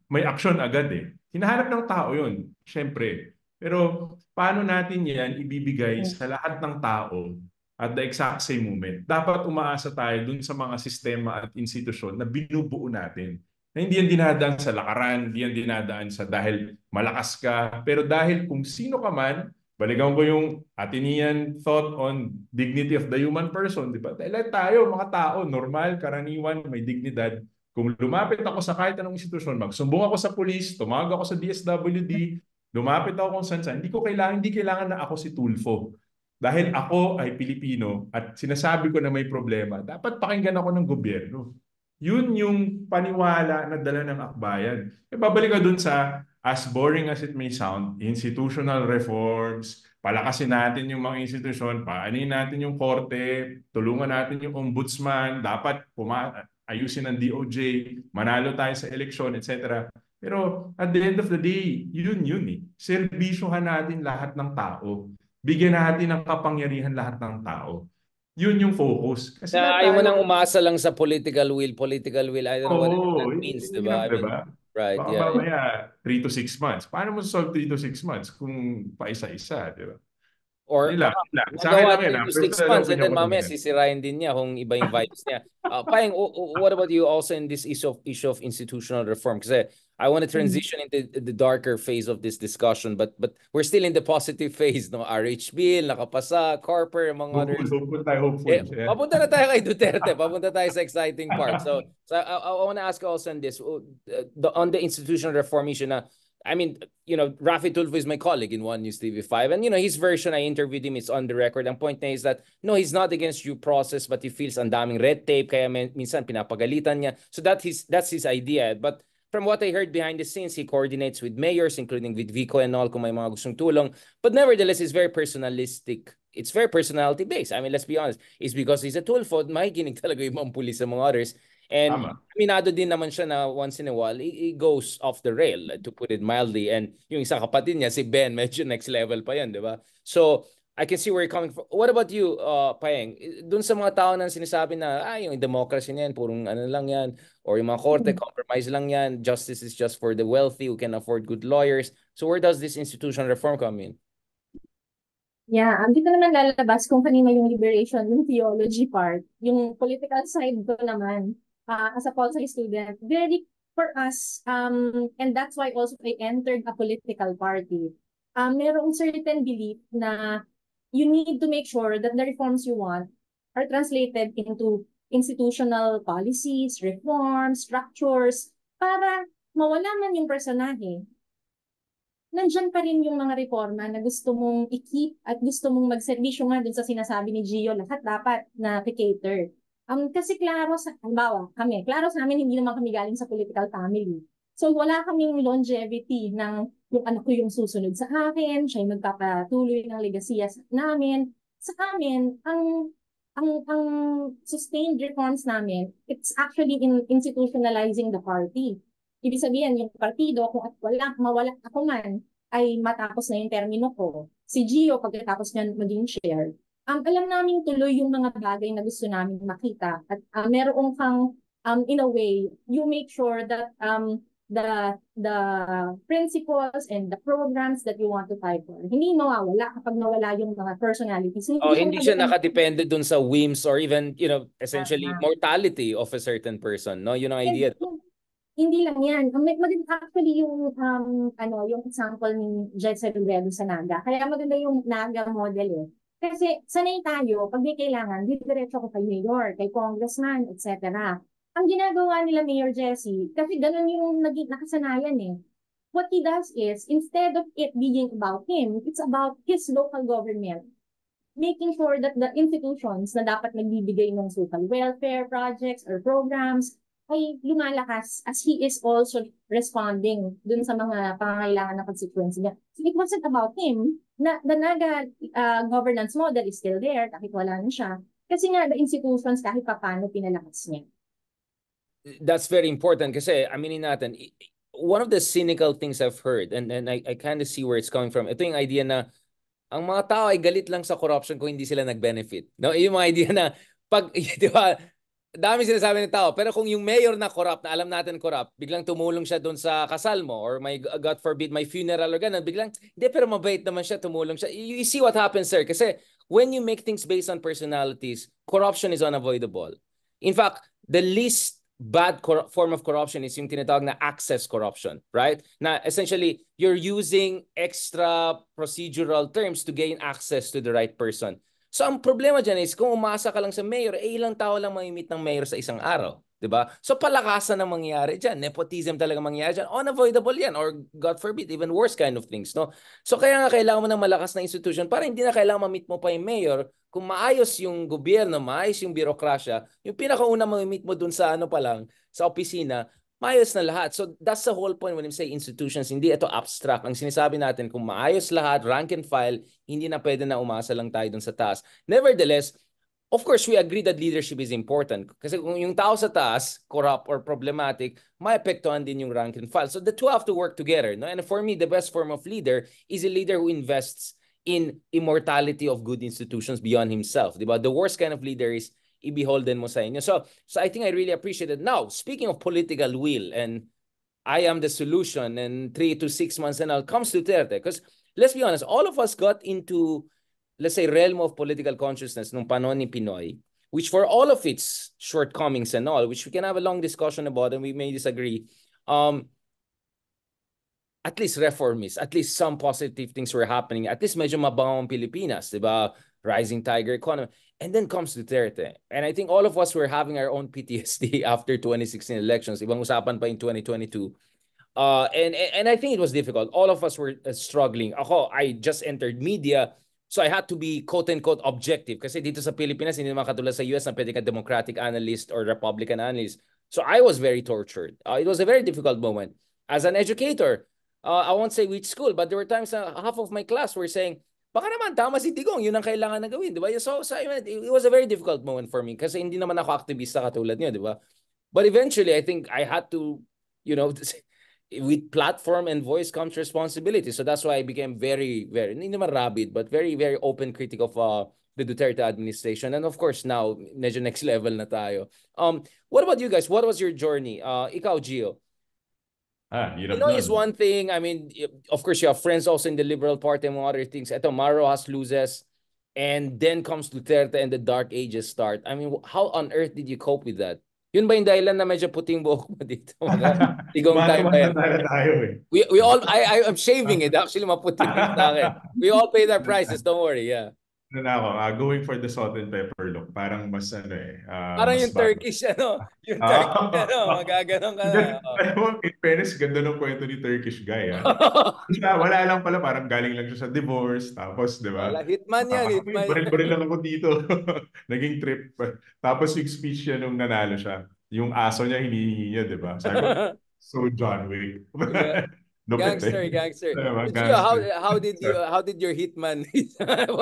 may action agad eh. Hinahanap ng tao yun, syempre. Pero paano natin yan ibibigay sa lahat ng tao at the exact same moment? Dapat umaasa tayo dun sa mga sistema at institusyon na binubuo natin. Na hindi yan dinadaan sa lakaran, hindi yan dinadaan sa dahil malakas ka, pero dahil kung sino ka man, balikan ko yung Athenian thought on dignity of the human person, di ba? Dahil tayo, mga tao, normal, karaniwan, may dignidad. Kung lumapit ako sa kahit anong institusyon, magsumbong ako sa police, tumawag ako sa DSWD, lumapit ako kung saan, hindi kailangan na ako si Tulfo. Dahil ako ay Pilipino at sinasabi ko na may problema, dapat pakinggan ako ng gobyerno. Yun yung paniwala na dala ng akbayan. Babalik ka dun sa, as boring as it may sound, institutional reforms, palakasin natin yung mga institusyon, paanin natin yung korte, tulungan natin yung ombudsman, dapat ayusin ng DOJ, manalo tayo sa eleksyon, etc. Pero at the end of the day, yun eh. Serbisyuhan natin lahat ng tao. Bigyan natin ng kapangyarihan lahat ng tao. Yun yung focus. Kasi ayaw mo nang umasa lang sa political will. I don't know what that means, diba? Right, baka yeah. mamaya 3 to 6 months. Paano mo solve 3 to 6 months kung paisa-isa, diba? Or magawa 3 to 6 months and then mamaya sisirain din niya kung iba yung vibes niya. Payeng, what about you also in this issue of institutional reform? Kasi I want to transition into the darker phase of this discussion, but we're still in the positive phase, no? RH Bill, nakapasa, Carper, among others. Hopeful. Papunta na tayo kay Duterte. Papunta tayo sa exciting part. So I want to ask also on this, on the institutional reform issue na, I mean, Rafi Tulfo is my colleague in One News TV5, and his version, I interviewed him, it's on the record. Ang point niya is that no, he's not against due process, but he feels ang daming red tape, kaya minsan pinapagalitan niya. So that's his idea. But from what I heard behind the scenes, he coordinates with mayors, including with Vico and all, kung may mga gustong tulong. But nevertheless, it's very personalistic. It's very personality-based. I mean, let's be honest. It's because he's a Tulfo, makikinig talaga yung mga pulis sa mga others. And aminado din naman siya na once in a while, he goes off the rail, to put it mildly. And yung isang kapatid niya, si Ben, medyo next level pa yan, di ba? So, I can see where you're coming from. What about you, Payeng? Doon sa mga tao na sinasabi na, yung democracy niyan, purong ano lang yan, or yung mga korte, compromise lang yan, justice is just for the wealthy who can afford good lawyers. So where does this institutional reform come in? Yeah, dito naman lalabas kung kanina yung liberation, yung theology part, yung political side ko naman, as a policy student, very for us, and that's why also I entered a political party. Merong certain belief na you need to make sure that the reforms you want are translated into institutional policies, reforms, structures, para mawala man yung personahe. Nandyan pa rin yung mga reforma na gusto mong i-keep at gusto mong magserbisyo nga dun sa sinasabi ni Gio, lahat dapat na cater. Kasi klaro sa, halimbawa, klaro sa amin, hindi naman kami galing sa political family. So wala kaming longevity ng yung anak ko yung susunod sa akin, siya yung magpapatuloy ng legasiya namin. Sa amin, ang sustained reforms namin, it's actually in institutionalizing the party. Ibig sabihin, yung partido, kung at mawala ako man, ay matapos na yung termino ko. Si Gio, pagkatapos niya maging chair, alam namin tuloy yung mga bagay na gusto namin makita. At meron kang, in a way, you make sure that the principles and the programs that you want to fight for, hindi mawawala kapag nawala yung mga personalities. Oh, hindi siya nakadepende. nakadepende dun sa whims or even, essentially Tama. mortality of a certain person, no? Yun ang And idea. hindi lang yan. Maganda actually yung yung example ni Jessel Rivero sa Naga. Kaya maganda yung Naga model eh. Kasi sanay tayo, pag may kailangan, diretso ko kay mayor, kay congressman, etc. Ang ginagawa nila Mayor Jessie, kasi ganun yung naging nakasanayan eh. What he does is, instead of it being about him, it's about his local government. Making sure that the institutions na dapat nagbibigay ng social welfare projects or programs ay lumalakas as he is also responding dun sa mga pangangailangan ng constituency niya. So it wasn't about him. The Naga governance model is still there kahit wala na siya. Kasi nga, the institutions kahit paano pinalakas niya. That's very important kasi aminin natin, one of the cynical things I've heard, and I kind of see where it's coming from, ito yung idea na ang mga tao ay galit lang sa corruption kung hindi sila nag-benefit. No? Yung mga idea na pag, di ba, dami sinasabi ng tao, pero kung yung mayor na corrupt, na alam natin corrupt, biglang tumulong siya doon sa kasal mo or may, God forbid, may funeral or ganun, biglang, hindi, pero mabait naman siya, tumulong siya. You see what happens, sir? Kasi when you make things based on personalities, corruption is unavoidable. In fact, the least bad form of corruption is yung tinatawag na access corruption, right? Na essentially, you're using extra procedural terms to gain access to the right person. So ang problema dyan is kung umasa ka lang sa mayor, ilang tao lang mamimit ng mayor sa isang araw. Diba? So palakasan ang mangyayari dyan. Nepotism talaga mangyayari dyan. Unavoidable yan. Or God forbid, even worse kind of things. No? So kaya nga kailangan mo ng malakas na institution para hindi na kailangan mamit mo pa yung mayor. Kung maayos yung gobyerno, maayos yung birokrasya, yung pinakauna mamimit mo dun sa pa lang, sa opisina, maayos na lahat. So that's the whole point when we say institutions. Hindi ito abstract. Ang sinasabi natin, kung maayos lahat, rank and file, hindi na pwede na umasa lang tayo dun sa taas. Nevertheless, of course, we agree that leadership is important. Kasi kung yung tao sa taas, corrupt or problematic, maapektuhan din yung rank and file. So the two have to work together. No? And for me, the best form of leader is a leader who invests in immortality of good institutions beyond himself. Diba? The worst kind of leader is i-beholden mo sa inyo. So I think I really appreciate it. Now, speaking of political will, and I am the solution, and 3 to 6 months and all comes Duterte. Because let's be honest, all of us got into, let's say, realm of political consciousness nung panahon ni Pinoy, which for all of its shortcomings and all, which we can have a long discussion about and we may disagree, at least reformist, at least some positive things were happening. At least medyo mabango ang Pilipinas, diba? Rising tiger economy. And then comes Duterte. And I think all of us were having our own PTSD after 2016 elections. Ibang usapan pa in 2022. And I think it was difficult. All of us were struggling. Ako, I just entered media, so I had to be quote-unquote objective. Kasi dito sa Pilipinas, hindi naman katulad sa US na pwede ka Democratic analyst or Republican analyst. So I was very tortured. It was a very difficult moment. As an educator, I won't say which school, but there were times na half of my class were saying, baka naman, tama si Digong, yun ang kailangan na gawin, di ba? So it was a very difficult moment for me kasi hindi naman ako aktivista katulad niyo, di ba? But eventually, I think I had to, with platform and voice comes responsibility. So that's why I became very, very, hindi naman rabid, but very, very open critic of the Duterte administration. And of course, now, medyo next level na tayo. What about you guys? What was your journey? Ikaw, Gio? Pinoy is one thing. I mean, of course, you have friends also in the Liberal Party and other things. Ito, Maro has loses. And then comes Duterte and the dark ages start. I mean, how on earth did you cope with that? Yun ba yung dahilan na medyo puting buhok mo dito? Tigong time pa yan. We all, I'm shaving it. Actually, maputi sa akin. We all paid our prices. Don't worry. Yeah. ano na ako, going for the salt and pepper look. Parang mas Parang mas yung bago. Turkish, yung Turkish, magaganon ka na. Alam mo, in fairness, ganda ng kwento ni Turkish guy. Wala lang pala, parang galing lang siya sa divorce. Tapos, di ba? Wala, hitman yan, hitman yan. Baril-baril lang ako dito. Naging trip. Tapos yung speech niya nung nanalo siya, yung aso niya, hinihingi niya, di ba? Sabi ko, so John Wick. Yeah. Lupit Gangster. Diba? But Gio, Gangster. how did your hitman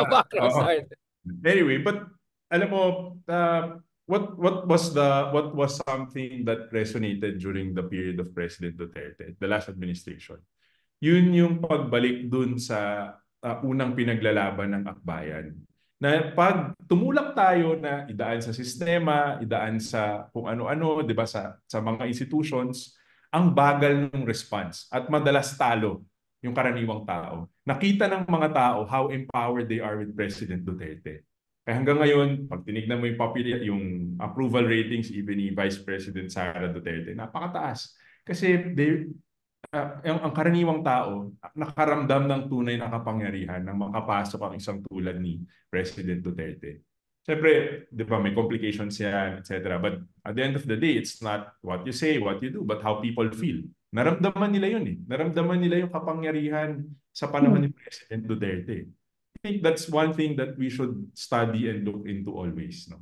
background Oo. start? Anyway, but alam mo, what was something that resonated during the period of President Duterte, the last administration? Yun yung pagbalik dun sa unang pinaglalaban ng akbayan. Na pag tumulak tayo na idaan sa sistema, idaan sa kung ano-ano, 'di ba, sa mga institutions, ang bagal ng response at madalas talo yung karaniwang tao. Nakita ng mga tao how empowered they are with President Duterte. Kaya hanggang ngayon, pag tinignan mo yung approval ratings even ni Vice President Sara Duterte, napakataas. Kasi ang karaniwang tao nakaramdam ng tunay na kapangyarihan na makapasok ang isang tulad ni President Duterte. Siyempre, di ba, may complications yan, etc. But at the end of the day, it's not what you say, what you do, but how people feel. Naramdaman nila yun eh. Naramdaman nila yung kapangyarihan sa panahon ni President Duterte. I think that's one thing that we should study and look into always. No?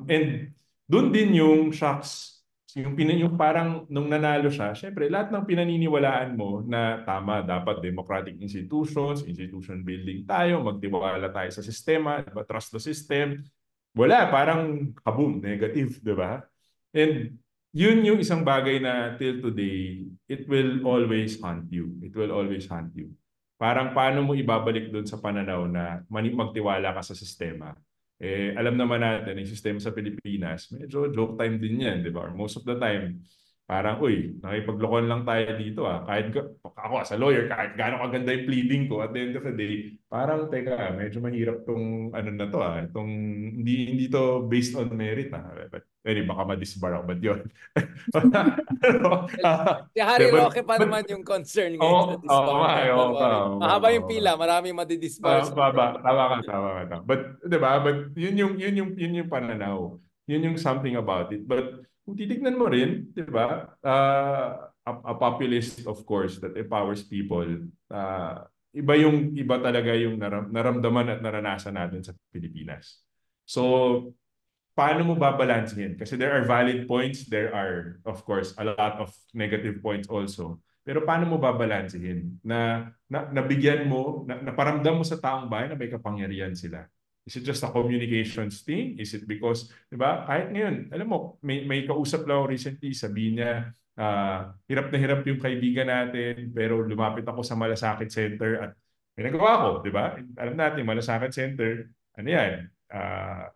And doon din yung shocks, yung parang nung nanalo siya, syempre lahat ng pinaniniwalaan mo na tama, dapat democratic institutions, institution building tayo, magtiwala tayo sa sistema, diba? Trust the system. Wala, parang kaboom, negative, di ba? And yun yung isang bagay na till today, it will always haunt you. It will always haunt you. Parang paano mo ibabalik doon sa pananaw na magtiwala ka sa sistema. Alam naman natin, yung sistema sa Pilipinas, medyo joke time din yan, di ba? Or most of the time, parang, uy, nakipaglokohan lang tayo dito ah. Kahit ako as a lawyer, kahit gaano kaganda yung pleading ko, at the end of the day, parang, teka, medyo mahirap tong ano na to ah. Hindi to based on merit ah. But anyway, baka ma-disbar ako, but yun. Si Harry Roque pa naman yung concern ngayon sa disbar. Mahaba yung pila, maraming madidisbar. Tama ka. But, di ba? But yun yung pananaw. Yun yung something about it. But kung titignan mo rin, di ba? A populist, of course, that empowers people. Iba talaga yung naramdaman at naranasan natin sa Pilipinas. So, paano mo babalansin? Kasi there are valid points, there are, of course, a lot of negative points also. Pero paano mo babalansin na nabigyan mo, naparamdam mo sa taong bayan na may kapangyarihan sila? Is it just a communications thing? Is it because, di ba, kahit ngayon, alam mo, may kausap lang recently, sabihin niya, hirap na hirap yung kaibigan natin, pero lumapit ako sa Malasakit Center at may nagawa ko, di ba? Alam natin, Malasakit Center, ano yan?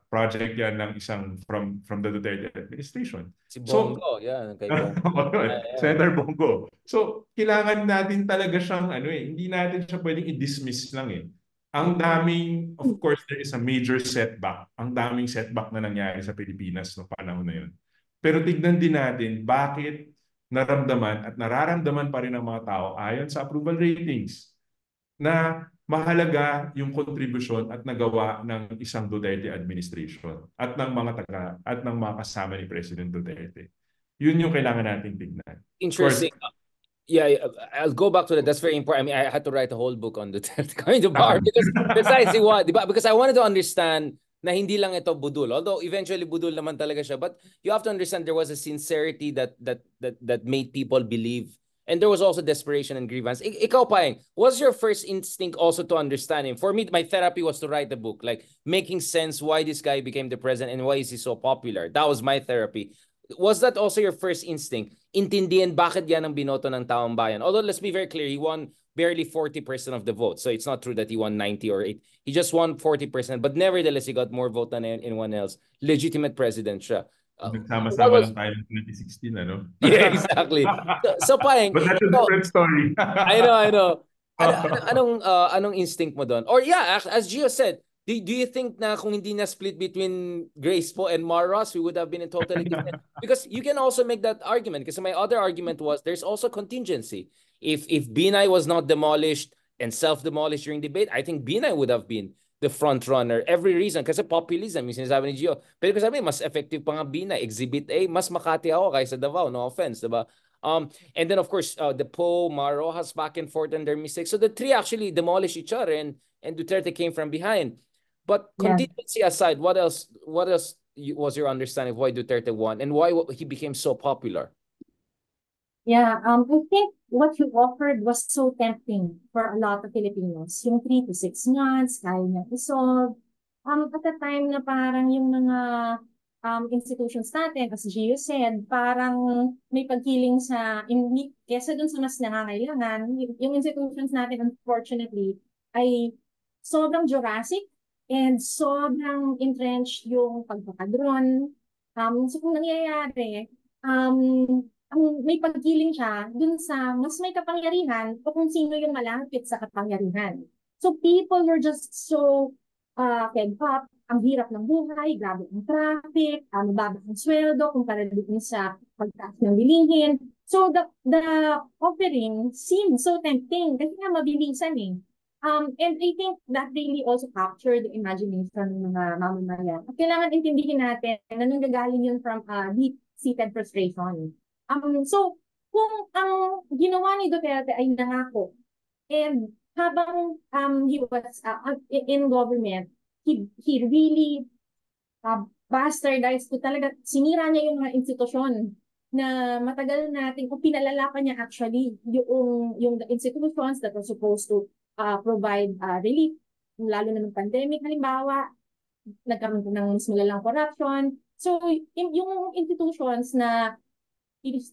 Project yan ng isang from the Duterte administration. Si Bongo, yan. Kay Bongo. Senator Bongo. So, kailangan natin talaga siyang, hindi natin siya pwedeng i-dismiss lang eh. Ang daming, of course, there is a major setback. Ang daming setback na nangyari sa Pilipinas noong panahon na yun. Pero tignan din natin bakit naramdaman at nararamdaman pa rin ng mga tao ayon sa approval ratings na mahalaga yung kontribusyon at nagawa ng isang Duterte administration at ng mga kasama ni President Duterte. Yun yung kailangan natin tignan. Interesting. Yeah, I'll go back to that. That's very important. I mean, I had to write a whole book on Duterte going to power because precisely what, diba? Because I wanted to understand na hindi lang ito budol. Although eventually budol naman talaga siya, but you have to understand there was a sincerity that made people believe. And there was also desperation and grievance. Ikaw, Paeng, what's your first instinct also to understand him? For me, my therapy was to write the book, like making sense why this guy became the president and why is he so popular. That was my therapy. Was that also your first instinct? Intindihin bakit yan ang binoto ng taong bayan? Although let's be very clear, he won barely 40% of the vote. So it's not true that he won 90 or 8. He just won 40%. But nevertheless, he got more vote than anyone else. Legitimate president siya. Nagsama-sama lang tayo ng 2016, ano? Yeah, exactly. So Paeng, but that's a different story. I know. Anong instinct mo doon? Or yeah, as Gio said, do you think na kung hindi na split between Grace Poe and Mar Ross, we would have been in totally different? Because you can also make that argument. Because my other argument was there's also contingency. If Binay was not demolished and self-demolished during debate, I think Binay would have been the front runner. Every reason, kasi populism, yung sinasabi ni Gio. Pero kasi sabi, mas effective pa nga Bina, Exhibit A, mas Makati ako kaysa Davao, no offense, diba? And then of course, the Poe, Marojas back and forth and their mistakes. So the three actually demolished each other, and Duterte came from behind. But contingency aside, what else was your understanding of why Duterte won and why he became so popular? Yeah, I think what you offered was so tempting for a lot of Filipinos. Yung 3 to 6 months, kaya niya isolve. At the time na parang yung mga institutions natin, as Gio said, parang may pagkiling sa, kesa dun sa mas nangangailangan, yung institutions natin, unfortunately, ay sobrang Jurassic and sobrang entrenched yung pagpapagron. So kung nangyayari, may pagkiling siya dun sa mas may kapangyarihan o kung sino yung malapit sa kapangyarihan. So people were just so fed up. Ang hirap ng buhay, grabe ang traffic, mababa ang sweldo kumpara dun sa pagtaas ng bilihin. So the offering seemed so tempting kasi nga mabilisan eh. And I think that really also captured the imagination ng mga mamamayan. At kailangan intindihin natin na nanggagaling yun from deep-seated frustration. So, kung ang ginawa ni Duterte ay nangako, and habang he was in government, he really bastardized to talaga, sinira niya yung mga institusyon na matagal natin, kung pinalala pa niya actually yung the institutions that were supposed to provide relief, lalo na ng pandemic, halimbawa, nagkaroon ng mas malalang corruption. So, yung institutions na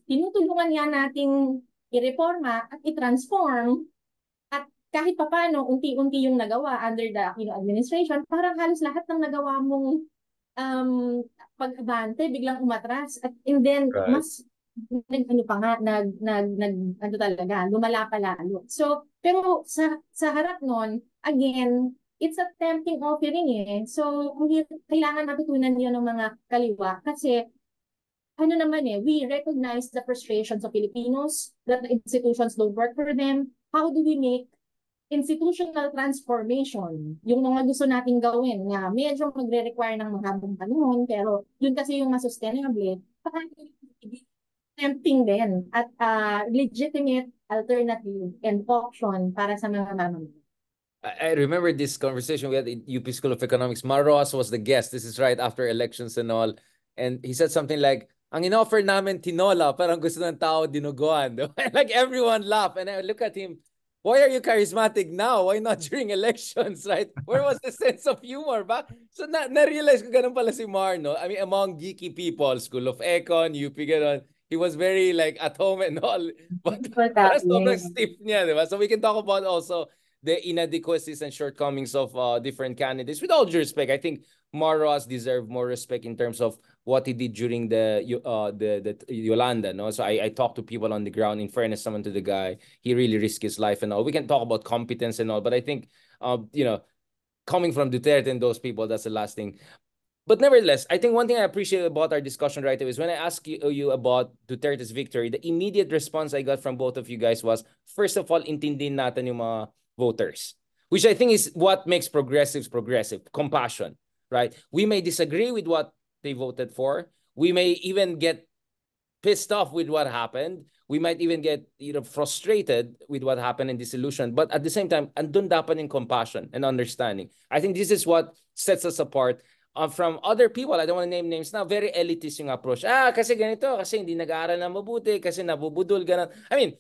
tinutulungan niya nating i-reforma at i-transform at kahit papano unti-unti yung nagawa under the administration, parang halos lahat ng nagawa mong pag-abante biglang umatras at and then mas lumala pa lalo. So, pero sa harap nun, again, it's a tempting offering eh. So, kailangan matutunan yun ng mga kaliwa kasi we recognize the frustrations of Filipinos, that the institutions don't work for them. How do we make institutional transformation? Yung mga gusto nating gawin na medyo magre-require ng mahabang panahon, pero yun kasi yung mas sustainable, tempting din at legitimate alternative and option para sa mga mamamayan. I remember this conversation we had in UP School of Economics. Maros was the guest. This is right after elections and all. And he said something like, ang in-offer namin tinola, parang gusto ng tao dinuguan. Like everyone laughed. And I look at him, why are you charismatic now? Why not during elections, right? Where was the sense of humor ba? So na-realize ko ganun pala si Mar, no? I mean, among geeky people, School of Econ, UP, ganun. He was very like at home and all. But parang sobrang stiff niya, di ba? So we can talk about also the inadequacies and shortcomings of different candidates. With all due respect, I think Maros deserve more respect in terms of what he did during the Yolanda, no? So I talked to people on the ground. In fairness, someone to the guy, he really risked his life and all. We can talk about competence and all, but I think, coming from Duterte and those people, that's the last thing. But nevertheless, I think one thing I appreciate about our discussion right away is when I asked you about Duterte's victory, the immediate response I got from both of you guys was, first of all, intindihin natin yung mga voters, which I think is what makes progressives progressive, compassion, right? We may disagree with what they voted for. We may even get pissed off with what happened. We might even get frustrated with what happened and disillusioned. But at the same time, andun dapat yung compassion and understanding. I think this is what sets us apart from other people. I don't want to name names now. Very elitist yung approach. Kasi ganito, kasi hindi nag-aaral na mabuti, kasi nabubudol, ganun. I mean,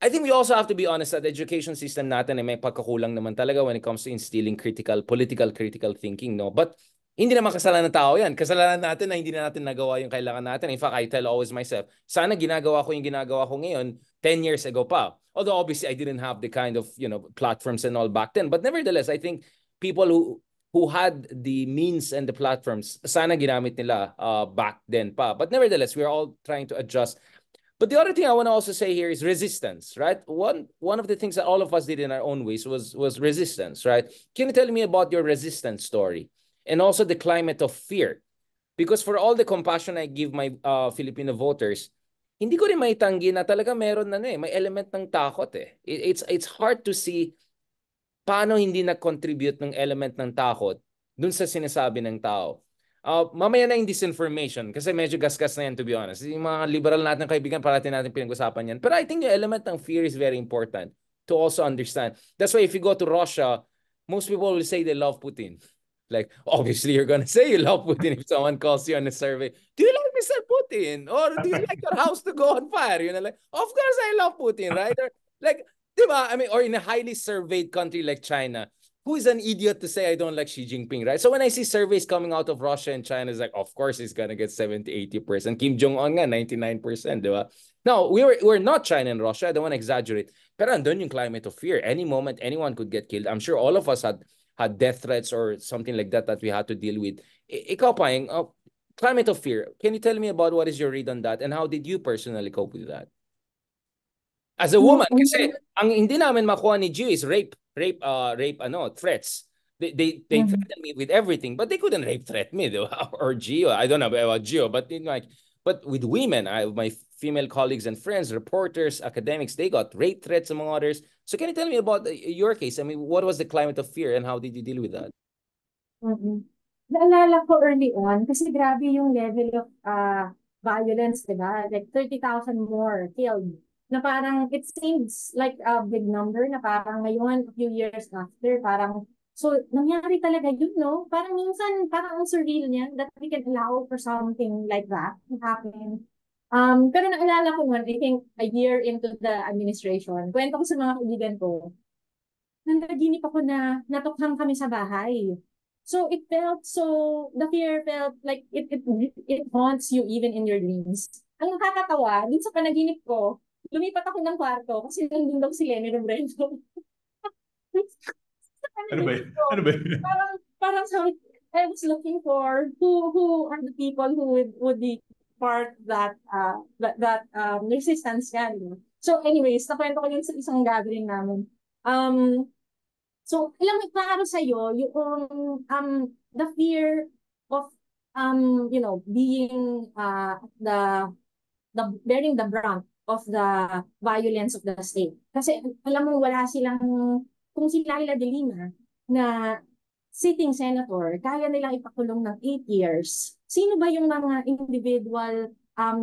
I think we also have to be honest that the education system natin ay may pagkakulang naman talaga when it comes to instilling political critical thinking, no? But hindi naman kasalanan ng tao yan. Kasalanan natin na hindi na natin nagawa yung kailangan natin. In fact, I tell always myself, sana ginagawa ko yung ginagawa ko ngayon 10 years ago pa. Although obviously I didn't have the kind of, platforms and all back then. But nevertheless, I think people who had the means and the platforms, sana ginamit nila back then pa. But nevertheless, we're all trying to adjust. But the other thing I want to also say here is resistance, right? One of the things that all of us did in our own ways was resistance, right? Can you tell me about your resistance story? And also the climate of fear. Because for all the compassion I give my Filipino voters, hindi ko rin maitanggi na talaga meron na may element ng takot eh. It's hard to see paano hindi nag-contribute ng element ng takot dun sa sinasabi ng tao? Mamaya na yung disinformation kasi medyo gasgas na yan, to be honest. Yung mga liberal natin kaibigan, parati natin pinag-usapan yan. Pero I think yung element ng fear is very important to also understand. That's why if you go to Russia, most people will say they love Putin. Like, obviously, you're gonna say you love Putin if someone calls you on a survey. Do you like Mr. Putin? Or do you like your house to go on fire? You know, like, of course I love Putin, right? Or like, diba? I mean, or in a highly surveyed country like China, who is an idiot to say I don't like Xi Jinping, right? So when I see surveys coming out of Russia and China, it's like, of course he's gonna get 70, 80%. Kim Jong-un nga, 99%, diba? No, we're not China and Russia. I don't want to exaggerate. Pero andun yung climate of fear. Any moment, anyone could get killed. I'm sure all of us had death threats or something like that we had to deal with. Ikaw, Paing, climate of fear. Can you tell me about what is your read on that and how did you personally cope with that? As a woman, kasi ang hindi namin makuha ni Gio is rape threats. They threatened me with everything, but they couldn't rape threat me, or Gio. I don't know about Gio, but but with women, my female colleagues and friends, reporters, academics, they got rape threats among others. So can you tell me about your case? I mean, what was the climate of fear and how did you deal with that? Naalala ko early on, kasi grabe yung level of violence, diba? Like 30,000 more killed. Na parang it seems like a big number na parang ngayon, a few years after, parang, so nangyari talaga yun, no? Parang minsan, parang ang surreal niya that we can allow for something like that to happen. Pero naalala ko nun, I think a year into the administration, kwento ko sa mga kaibigan ko, nanaginip ako na natukhang kami sa bahay. So it felt so, the fear felt like it haunts you even in your dreams. Ang nakakatawa, din sa panaginip ko, lumipat ako ng kwarto kasi nandun daw si Lenny Robredo. Sa Ano ba panaginip yun? ko, Ano ba yun? parang sabi, I was looking for who are the people who would be part that resistance yan. So anyways, nakwento ko yun sa isang gathering namin. So, ilang nagpaano sa'yo yung the fear of being the bearing the brunt of the violence of the state. Kasi alam mo wala silang, kung si Laila de Lima na sitting senator, kaya nilang ipakulong ng 8 years. Sino ba yung mga individual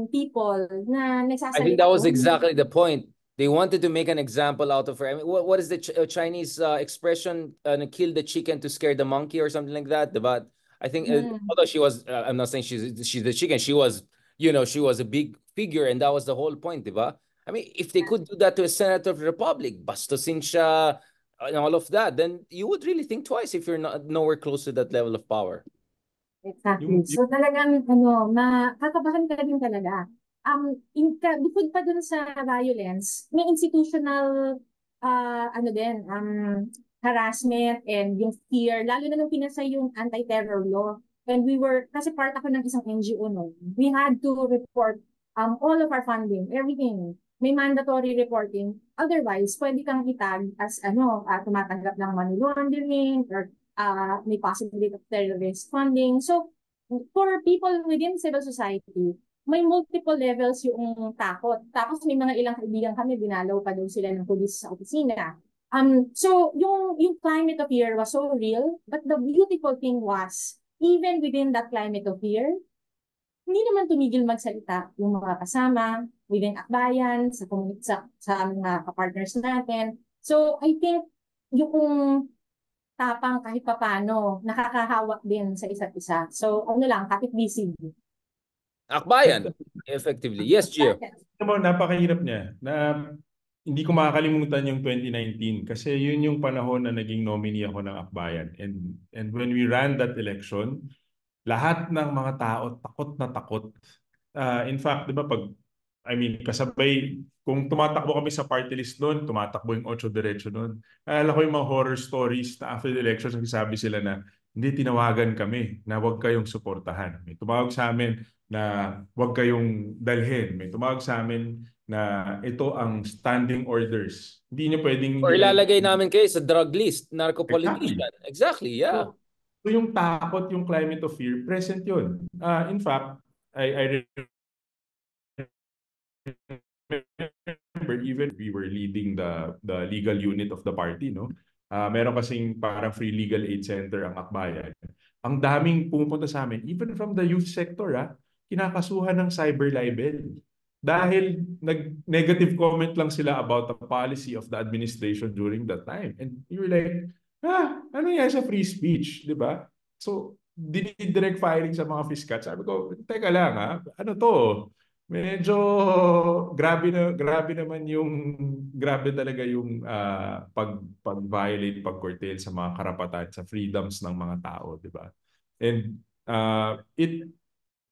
people na nagsasalita? I think that was exactly the point. They wanted to make an example out of her. I mean, what is the Chinese expression? Kill the chicken to scare the monkey or something like that. But I think, although she was, I'm not saying she's the chicken. She was, she was a big figure, and that was the whole point, diba? I mean, if they could do that to a senator of the republic, bastusin siya, and all of that, then you would really think twice if you're not nowhere close to that level of power. Exactly. So talagang makakabahan ka din talaga. Bukod pa dun sa violence, may institutional harassment and yung fear, lalo na nung pinasa yung anti-terror law. And kasi part ako ng isang NGO no. We had to report all of our funding, everything. May mandatory reporting. Otherwise, pwede kang itag as tumatanggap ng money laundering or may possibility of terrorist funding. So, for people within civil society, may multiple levels yung takot. Tapos may mga ilang kaibigan kami, dinalaw pa daw sila ng pulis sa opisina. So, yung climate of fear was so real, but the beautiful thing was, even within that climate of fear, hindi naman tumigil magsalita yung mga kasama, within Akbayan, sa mga kapartners natin. So, I think yung tapang kahit papano, nakakahawak din sa isa't isa. So, kapit busy. Akbayan, effectively. Yes, Gio. Napakahirap niya. Hindi ko makakalimutan yung 2019 kasi yun yung panahon na naging nominee ako ng Akbayan. And when we ran that election, lahat ng mga tao takot na takot. In fact, di ba kasabay, kung tumatakbo kami sa party list noon, tumatakbo yung Ocho Diretso noon. Alala ko yung mga horror stories na after the election, nagsasabi sila na hindi tinawagan kami na huwag kayong suportahan. May tumawag sa amin na huwag kayong dalhin. May tumawag sa amin na ito ang standing orders. Hindi niyo pwedeng... Or ilalagay namin kayo sa drug list, narco-politician. Exactly, yeah. So yung takot, yung climate of fear, present yun. In fact, I remember even we were leading the legal unit of the party, no? Meron kasing parang free legal aid center ang Akbayan. Ang daming pumupunta sa amin, even from the youth sector, kinakasuhan ng cyber libel. Dahil nag-negative comment lang sila about the policy of the administration during that time. And you're like, ano yan sa free speech, di ba? So, direct firing sa mga fiscal. Sabi ko, teka lang ano to? Medyo grabe naman grabe talaga yung pag-violate, pag-curtail sa mga karapatan, sa freedoms ng mga tao, di ba? And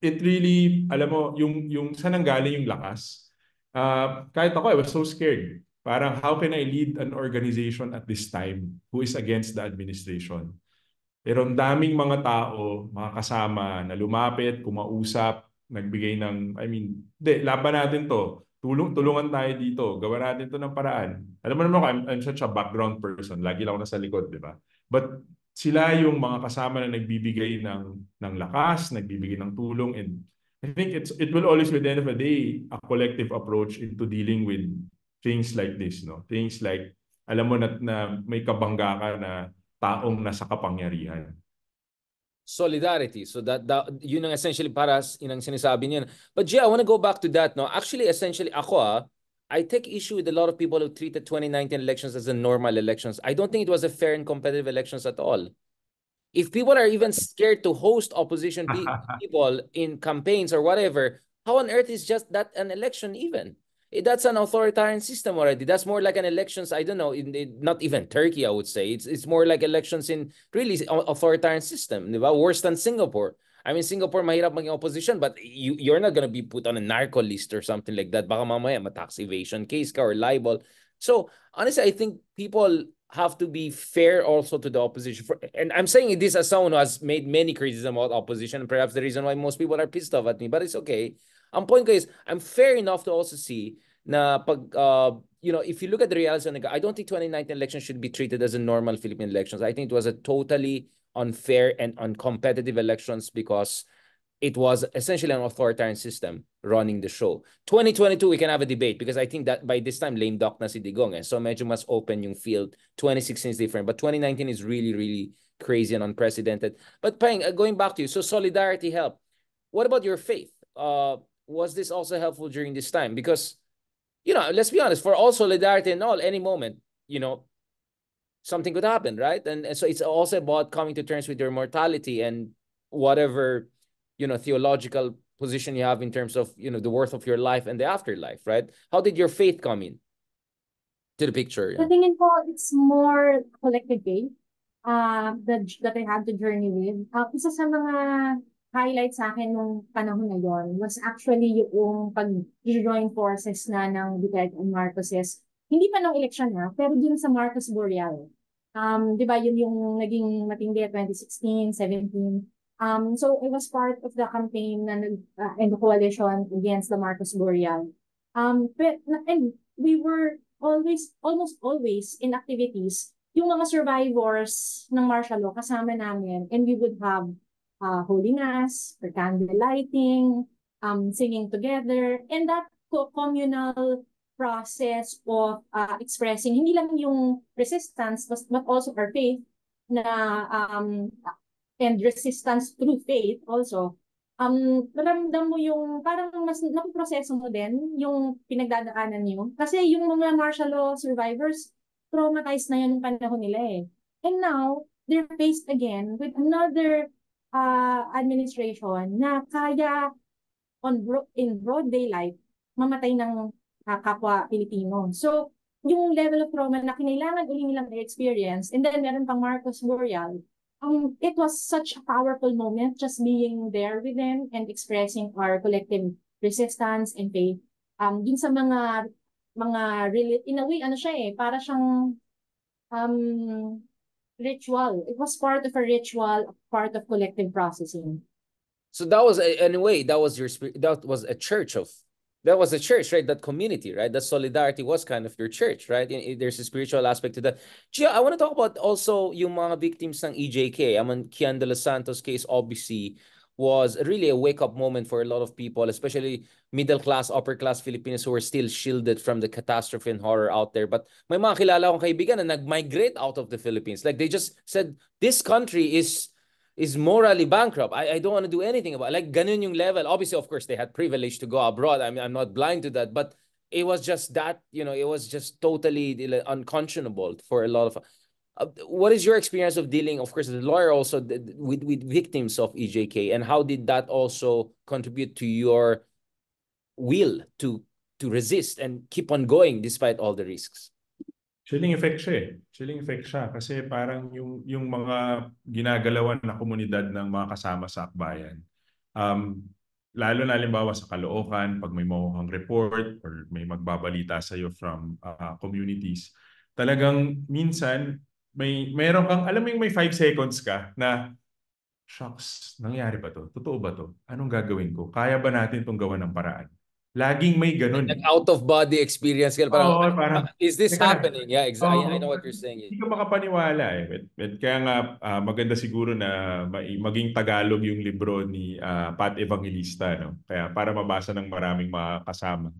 it really, alam mo, yung saan nanggaling yung lakas. Kahit ako, I was so scared. Parang, how can I lead an organization at this time who is against the administration? Pero ang daming mga tao, mga kasama na lumapit, kumausap, nagbigay ng, laban natin to. Tulungan tayo dito. Gawa natin to ng paraan. Alam mo naman ako, I'm such a background person. Lagi lang ako nasa likod, di ba? But sila yung mga kasama na nagbibigay ng lakas, nagbibigay ng tulong. And I think it will always be, at the end of the day, a collective approach into dealing with things like this. No? Things like, alam mo na may kabangga ka na taong nasa kapangyarihan. Solidarity. So that yun ang essentially para yun ang sinasabi niya. But yeah, I want to go back to that. No, actually, essentially, ako I take issue with a lot of people who treated 2019 elections as a normal elections. I don't think it was a fair and competitive elections at all. If people are even scared to host opposition people in campaigns or whatever, how on earth is just that an election even? That's an authoritarian system already. That's more like an elections, I don't know, not even Turkey, I would say. It's more like elections in really authoritarian system, di ba? Worse than Singapore. I mean, Singapore, mahirap maging opposition, but you're not going to be put on a narco list or something like that. Baka mamaya, tax evasion case ka or libel. So, honestly, I think people have to be fair also to the opposition. And I'm saying this as someone who has made many criticism about opposition, and perhaps the reason why most people are pissed off at me, but it's okay. Ang point ko is, I'm fair enough to also see na pag, if you look at the reality, I don't think 2019 elections should be treated as a normal Philippine elections. I think it was a totally unfair and uncompetitive elections because it was essentially an authoritarian system running the show. 2022, we can have a debate because I think that by this time, lame duck na si Digong. So medyo mas open yung field. 2016 is different, but 2019 is really, really crazy and unprecedented. But Peng, going back to you, so solidarity helped. What about your faith? Was this also helpful during this time? Because, let's be honest, for all solidarity and all, any moment, something could happen, right? And so it's also about coming to terms with your mortality and whatever, theological position you have in terms of, the worth of your life and the afterlife, right? How did your faith come in to the picture? I think it's more collective faith that I had to journey with. Isa sa mga highlight sa akin nung panahon na yon was actually yung pag-join forces na ng Duterte and Marcoses. Hindi pa nung election pero dun sa Marcos Boreal. Di ba yun yung naging matindi 2016, 17. So I was part of the campaign and the coalition against the Marcos Boreal. And we were almost always in activities. Yung mga survivors ng martial law kasama namin, and we would have holy mass or candle lighting, singing together, and that communal process of expressing hindi lang yung resistance but also our faith na and resistance through faith also. Maramdam mo yung parang mas napoproseso mo din yung pinagdadaanan niyo kasi yung mga martial law survivors traumatized na yun ng panahon nila and now they're faced again with another administration na kaya in broad daylight mamatay ng kapwa Pilipino. So, yung level of trauma na kinailangan uli nilang i-experience, and then meron pang Marcos Boreal, it was such a powerful moment just being there with them and expressing our collective resistance and faith. Dun sa mga in a way, para siyang ritual. It was part of a ritual, part of collective processing. So that was, in a way, that was a church, right? That community, right? That solidarity was kind of your church, right? There's a spiritual aspect to that. Gia, I want to talk about also yung mga victims ng EJK. Kian de los Santos case obviously was really a wake-up moment for a lot of people, especially middle-class, upper-class Filipinos who were still shielded from the catastrophe and horror out there. But may mga kilala akong kaibigan na nag-migrate out of the Philippines. Like they just said, this country is morally bankrupt. I don't want to do anything about it. Like ganun yung level. Obviously, of course, they had privilege to go abroad. I mean, I'm not blind to that, but it was just that, it was just totally unconscionable for a lot of. What is your experience of dealing, of course, as a lawyer also with victims of EJK, and how did that also contribute to your will to resist and keep on going despite all the risks? Chilling effect siya eh. Chilling effect siya kasi parang yung mga ginagalawan na komunidad ng mga kasama sa akbayan. Lalo na halimbawa sa Caloocan, pag may makuhang report or may magbabalita sa iyo from communities, talagang minsan mayroon kang, alam mo yung may 5 seconds ka na, shucks, nangyari ba to? Totoo ba to? Anong gagawin ko? Kaya ba natin itong gawa ng paraan? Laging may ganun. Like out-of-body experience. Parang, Oo, parang, is this happening? Yeah, exactly. I know what you're saying. Hindi ka makapaniwala eh. Kaya nga maganda siguro na maging Tagalog yung libro ni Pat Evangelista. No? Kaya para mabasa ng maraming mga kasama.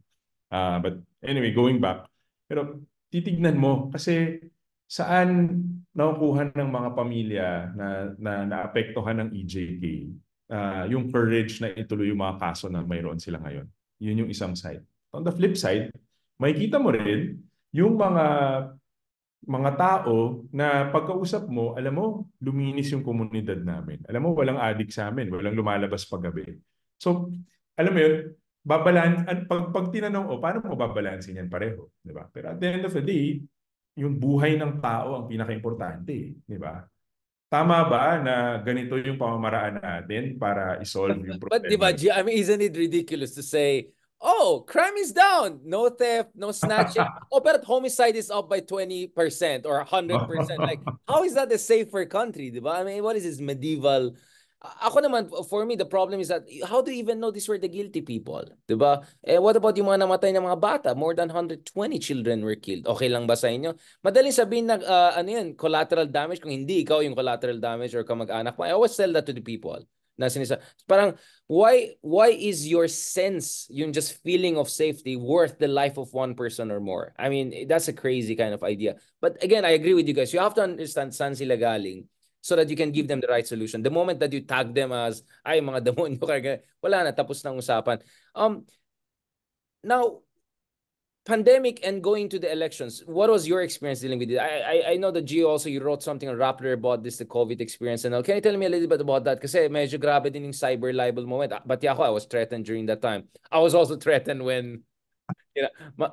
But anyway, going back. Pero titignan mo kasi saan nakukuha ng mga pamilya na naapektuhan ng EJK yung courage na ituloy yung mga kaso na mayroon sila ngayon. Yun yung isang side. On the flip side, makikita mo rin yung mga tao na pagkausap mo, alam mo, luminis yung komunidad namin. Alam mo, walang adik sa amin, walang lumalabas paggabi. So, alam mo yun, pag tinanong, paano mo babalansin yan pareho? Diba? Pero at the end of the day, yung buhay ng tao ang pinaka-importante. Diba? Tama ba na ganito yung pamamaraan natin para isolve yung problema? But diba, I mean, isn't it ridiculous to say, oh, crime is down, no theft, no snatching. But homicide is up by 20% or 100%. Like, how is that a safer country, diba? I mean, what is this medieval? Ako naman, for me, the problem is that how do you even know these were the guilty people? Diba? What about yung mga namatay na mga bata? More than 120 children were killed. Okay lang ba sa inyo? Madaling sabihin na, collateral damage kung hindi ikaw yung collateral damage or kamag-anak mo. I always tell that to the people. Parang, why is your sense, yung just feeling of safety worth the life of one person or more? I mean, that's a crazy kind of idea. But again, I agree with you guys. You have to understand saan sila galing, so that you can give them the right solution. The moment that you tag them as, ay, mga demonyo, wala na, tapos ng usapan. Now, pandemic and going to the elections, what was your experience dealing with it? I know that Gio also, you wrote something on Rappler about this, the COVID experience and all. Can you tell me a little bit about that? Kasi medyo grabe din yung cyber libel moment. But ako, I was threatened during that time. I was also threatened when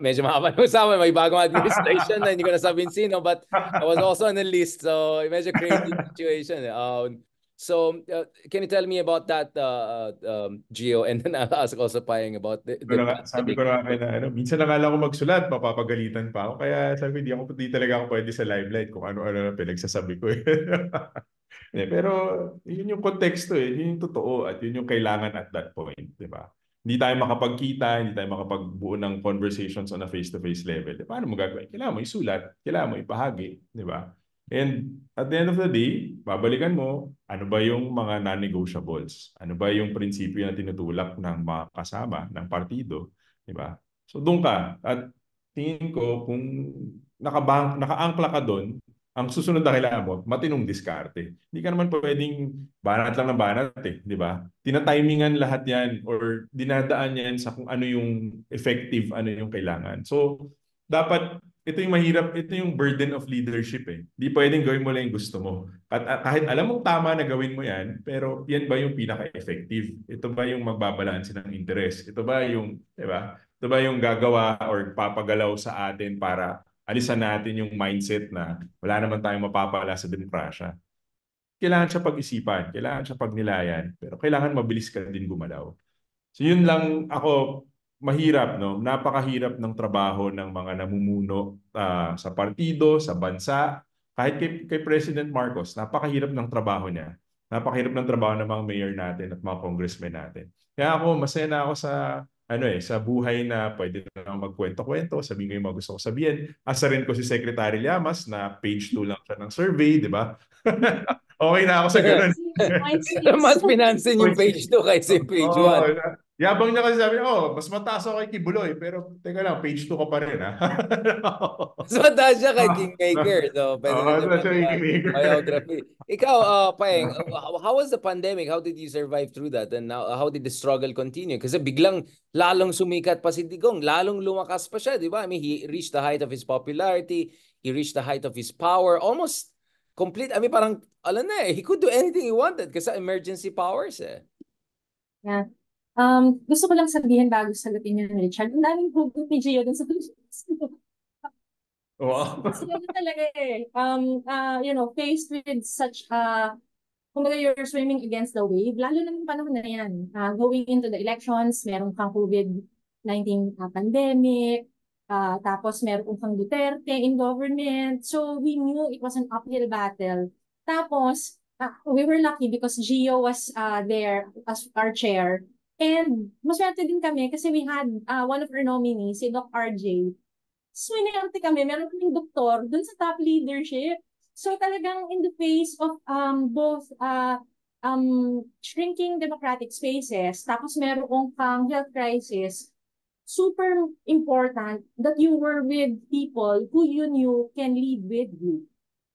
medyo mahaba na usapan, may bagong administration na hindi ko nasabihin sino, but I was also on the list, so medyo crazy situation. So can you tell me about that, Gio? And then I'll ask also Payeng about sabi ko na kayo na minsan nakala ko magsulat, mapapagalitan pa ako. Kaya sabi, di talaga ako pwede sa limelight kung ano-ano na pinagsasabi ko. Pero yun yung konteksto yun yung totoo at yun yung kailangan at that point, di ba? Hindi tayo makapagkita, hindi tayo makapagbuo ng conversations on a face-to-face level. Paano mo gagawin? Kailangan mo isulat, kailangan mo ipahagi, di ba? And at the end of the day, babalikan mo, ano ba yung mga non-negotiables? Ano ba yung prinsipyo na tinutulak ng mga kasama, ng partido? Di ba? So doon ka. At tingin ko, kung naka-angkla ka doon, ang susunod na kailangan mo, matinong diskarte. Hindi ka naman pwedeng banat lang ng banat di ba? Tinatimingan lahat yan or dinadaan yan sa kung ano yung effective, ano yung kailangan. So, dapat, ito yung mahirap, ito yung burden of leadership Hindi pwedeng gawin mo lang yung gusto mo. At kahit alam mong tama na gawin mo yan, pero yan ba yung pinaka-effective? Ito ba yung magbabalanse ng interes? Ito ba yung, di ba? Ito ba yung gagawa or papagalaw sa atin para alisan natin yung mindset na wala naman tayong mapapala sa demokrasya. Kailangan siya pag-isipan, kailangan siya pagnilayan, pero kailangan mabilis ka din gumalaw. So yun lang ako, mahirap, no? Napakahirap ng trabaho ng mga namumuno sa partido, sa bansa, kahit kay President Marcos, napakahirap ng trabaho niya. Napakahirap ng trabaho ng mga mayor natin at mga congressmen natin. Kaya ako, masaya na ako sa buhay na pwede na magkwento-kwento, sabihin ko yung mga gusto ko sabihin. Asa rin ko si Secretary Llamas na page 2 lang siya ng survey, di ba? Okay na ako sa ganun. Mas pinansin yung page 2 kaysa yung page 1. Yabang niya kasi sabi, mas mataas ako kay Kibuloy, pero teka lang, page 2 ka pa rin, ha? So, mataas siya kay Kingmaker. So, pwede rin siya biography. Ikaw, Paeng, how was the pandemic? How did you survive through that? And how did the struggle continue? Kasi biglang lalong sumikat pa si Digong. Lalong lumakas pa siya, di ba? I mean, he reached the height of his popularity. He reached the height of his power. Almost complete. I mean, parang, alam na he could do anything he wanted kasi emergency powers eh. Yeah. Gusto ko lang sabihin bago sagutin yun, Richard. Ang daming hugot ni Gio dun sa Wow. Kasi ano talaga eh. Faced with such kumbaga you're swimming against the wave, lalo na ng panahon na yan. Going into the elections, meron kang COVID-19 pandemic, tapos meron kang Duterte in government. So we knew it was an uphill battle. Tapos, we were lucky because Gio was there as our chair. And maswerte din kami kasi we had one of our nominees, si Doc RJ. Swinerte kami, meron kaming doktor dun sa top leadership. So talagang in the face of both shrinking democratic spaces, tapos meron kang health crisis, super important that you were with people who you knew can lead with you.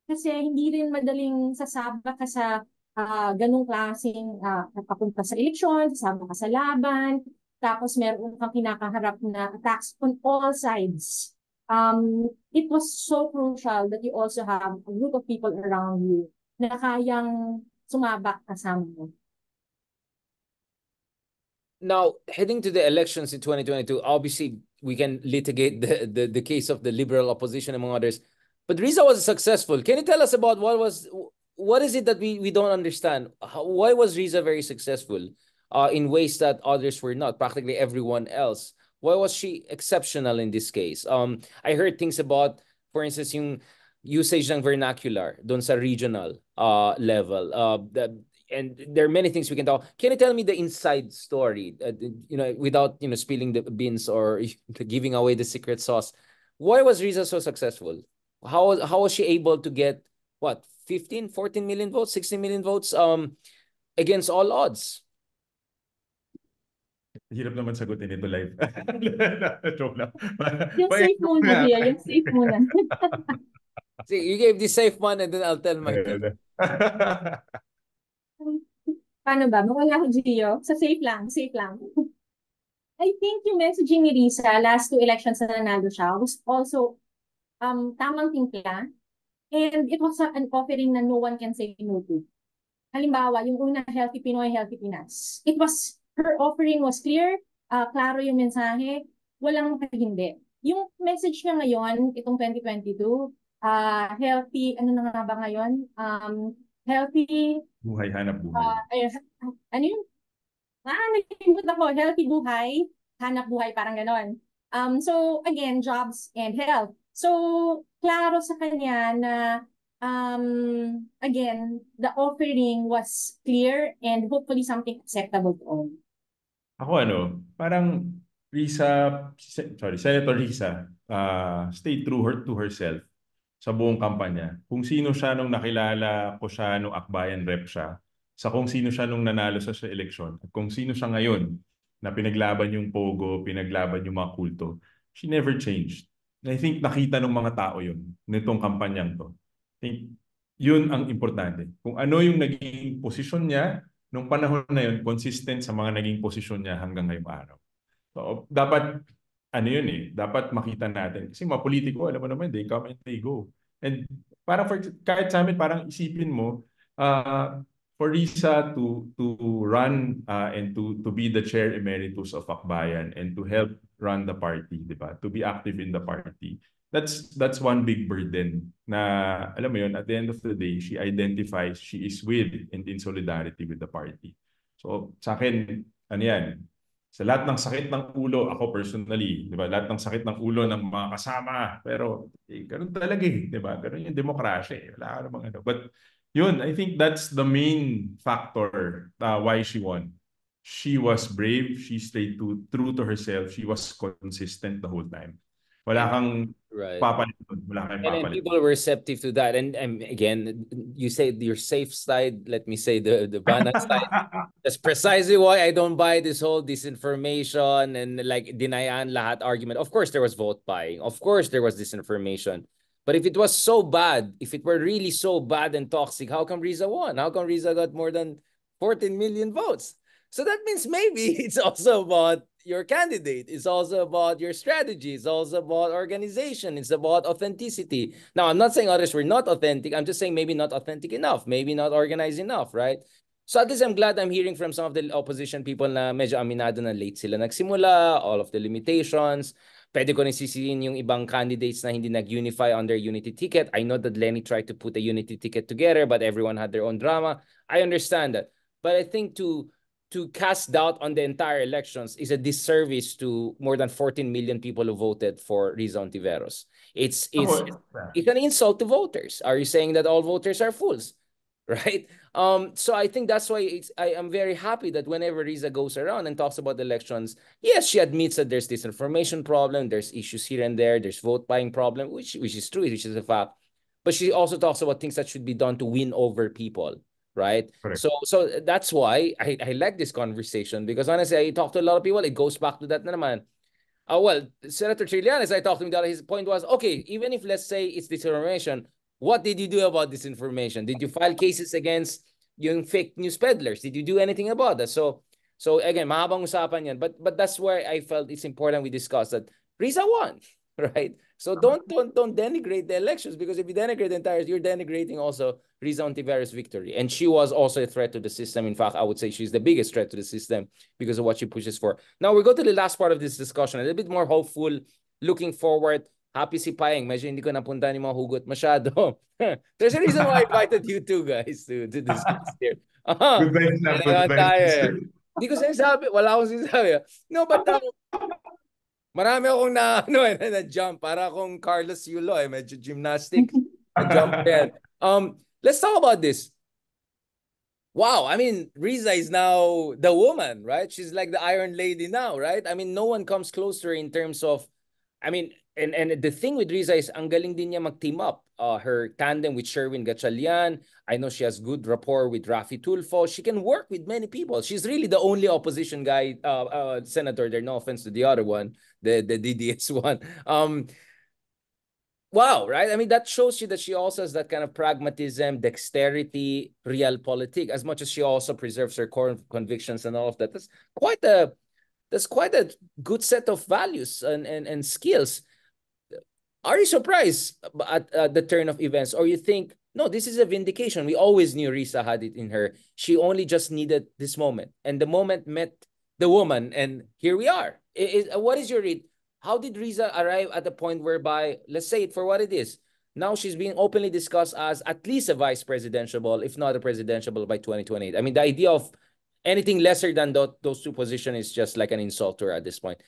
Kasi hindi rin madaling sasabak ka sa ganung klaseng papunta sa eleksyon, sasama ka sa laban, tapos meron kang kinakaharap na attacks on all sides. It was so crucial that you also have a group of people around you na kayang sumabak kasama mo. Now, heading to the elections in 2022, obviously we can litigate the case of the liberal opposition among others. But Riza was successful. Can you tell us about what is it that we don't understand? Why was Riza very successful in ways that others were not, practically everyone else? Why was she exceptional in this case? I heard things about, for instance, yung usage ng vernacular doon sa regional level. And there are many things we can talk. Can you tell me the inside story, without spilling the beans or giving away the secret sauce? Why was Riza so successful? How was she able to get 15, 14 million votes, 16 million votes against all odds? Hirap naman sagutin ito live. Joke lang. Yung safe muna, Gia. Yung safe muna. See, you gave the safe one and then I'll tell my Paano ba? Mawala ko, Gio. Sa safe lang. Safe lang. I think yung messaging ni Riza last 2 elections na nanalo siya was also tamang timpla. And it was an offering na no one can say no to. Halimbawa, yung una, Healthy Pinoy, Healthy Pinas. Her offering was clear, klaro yung mensahe, walang hindi. Yung message niya ngayon, itong 2022, healthy, ano na nga ba ngayon? Healthy... Buhay, hanap buhay. Ano yun? Nagtimbot ako, healthy buhay, hanap buhay, parang ganon. So, again, jobs and health. So, klaro sa kanya na, again, the offering was clear and hopefully something acceptable to all. Ako parang Senator Riza stayed true to herself sa buong kampanya. Kung sino siya nung nakilala ko siya nung Akbayan rep siya, sa kung sino siya nung nanalo sa eleksyon, at kung sino siya ngayon na pinaglaban yung pogo, pinaglaban yung mga kulto, she never changed. And I think nakita ng mga tao yun, nitong kampanyang to. I think yun ang importante. Kung ano yung naging posisyon niya, nung panahon na yun, consistent sa mga naging posisyon niya hanggang ngayong araw. So, dapat, dapat makita natin. Kasi mga politiko, alam mo naman, they come and they go. And parang kahit sa amin, parang isipin mo, for Riza to run and to be the chair emeritus of Akbayan and to help run the party, di ba? To be active in the party. That's one big burden na, alam mo yun, at the end of the day, she identifies she is with and in solidarity with the party. So sa akin, sa lahat ng sakit ng ulo, ako personally, di ba, lahat ng sakit ng ulo ng mga kasama, pero ganun talaga di ba? Ganun yung demokrasya Wala ka namang But yun, I think that's the main factor why she won. She was brave, she stayed true to herself, she was consistent the whole time. Wala kang Right. papalit doon. Wala kang And papalit. people were receptive to that. And again, you say your safe side, let me say the banat side. That's precisely why I don't buy this whole disinformation and like dinayan lahat argument. Of course, there was vote buying. Of course, there was disinformation. But if it was so bad, if it were really so bad and toxic, how come Riza won? How come Riza got more than 14 million votes? So that means maybe it's also about your candidate. It's also about your strategy. It's also about organization. It's about authenticity. Now, I'm not saying others were not authentic. I'm just saying maybe not authentic enough, maybe not organized enough, right? So at least I'm glad I'm hearing from some of the opposition people na medyo aminado na late sila nagsimula, all of the limitations. Pwede ko rin sisihin yung ibang candidates na hindi nag-unify on their unity ticket. I know that Lenny tried to put a unity ticket together, but everyone had their own drama. I understand that. But I think to cast doubt on the entire elections is a disservice to more than 14 million people who voted for Riza Ontiveros. It's an insult to voters. Are you saying that all voters are fools? Right? So I think that's why I am very happy that whenever Riza goes around and talks about elections, yes, she admits that there's disinformation problem, there's issues here and there, there's vote buying problem, which is true, which is a fact. But she also talks about things that should be done to win over people, right? Correct. So that's why I like this conversation, because honestly, I talk to a lot of people. It goes back to that na naman. Well, Senator Trillanes, I talked to him, his point was, okay, even if let's say it's disinformation, what did you do about disinformation? Did you file cases against yung fake news peddlers? Did you do anything about that? So again, mahabang usapan yan. But that's where I felt it's important we discuss that Riza won, right? So don't denigrate the elections, because if you denigrate the entire, you're denigrating also Riza Ontiveros' victory. And she was also a threat to the system. In fact, I would say she's the biggest threat to the system because of what she pushes for. Now we go to the last part of this discussion, a little bit more hopeful, looking forward. Happy si Payeng. Medyo hindi ko napunta ni mga hugot masyado. There's a reason why I invited you two guys to discuss here. Good vibes lang, good vibes. Hindi ko sinasabi. Wala akong sinasabi. No, but marami akong na-jump. Para akong Carlos Yulo, medyo gymnastic. Na-jump yan. Let's talk about this. Wow, I mean, Riza is now the woman, right? She's like the Iron Lady now, right? I mean, no one comes close to her in terms of, I mean, and the thing with Riza is ang galing din niya mag-team up. Her tandem with Sherwin Gatchalian. I know she has good rapport with Rafi Tulfo. She can work with many people. She's really the only opposition guy, senator there. No offense to the other one, the DDS one. Wow, right? I mean, that shows you that she also has that kind of pragmatism, dexterity, realpolitik, as much as she also preserves her core convictions and all of that. That's quite a good set of values and skills. Are you surprised at the turn of events, or you think, no, this is a vindication? We always knew Riza had it in her. She only just needed this moment, and the moment met the woman, and here we are. What is your read? How did Riza arrive at the point whereby, let's say it for what it is, now she's being openly discussed as at least a vice presidential, if not a presidential by 2028? I mean, the idea of anything lesser than those two positions is just like an insult to her at this point.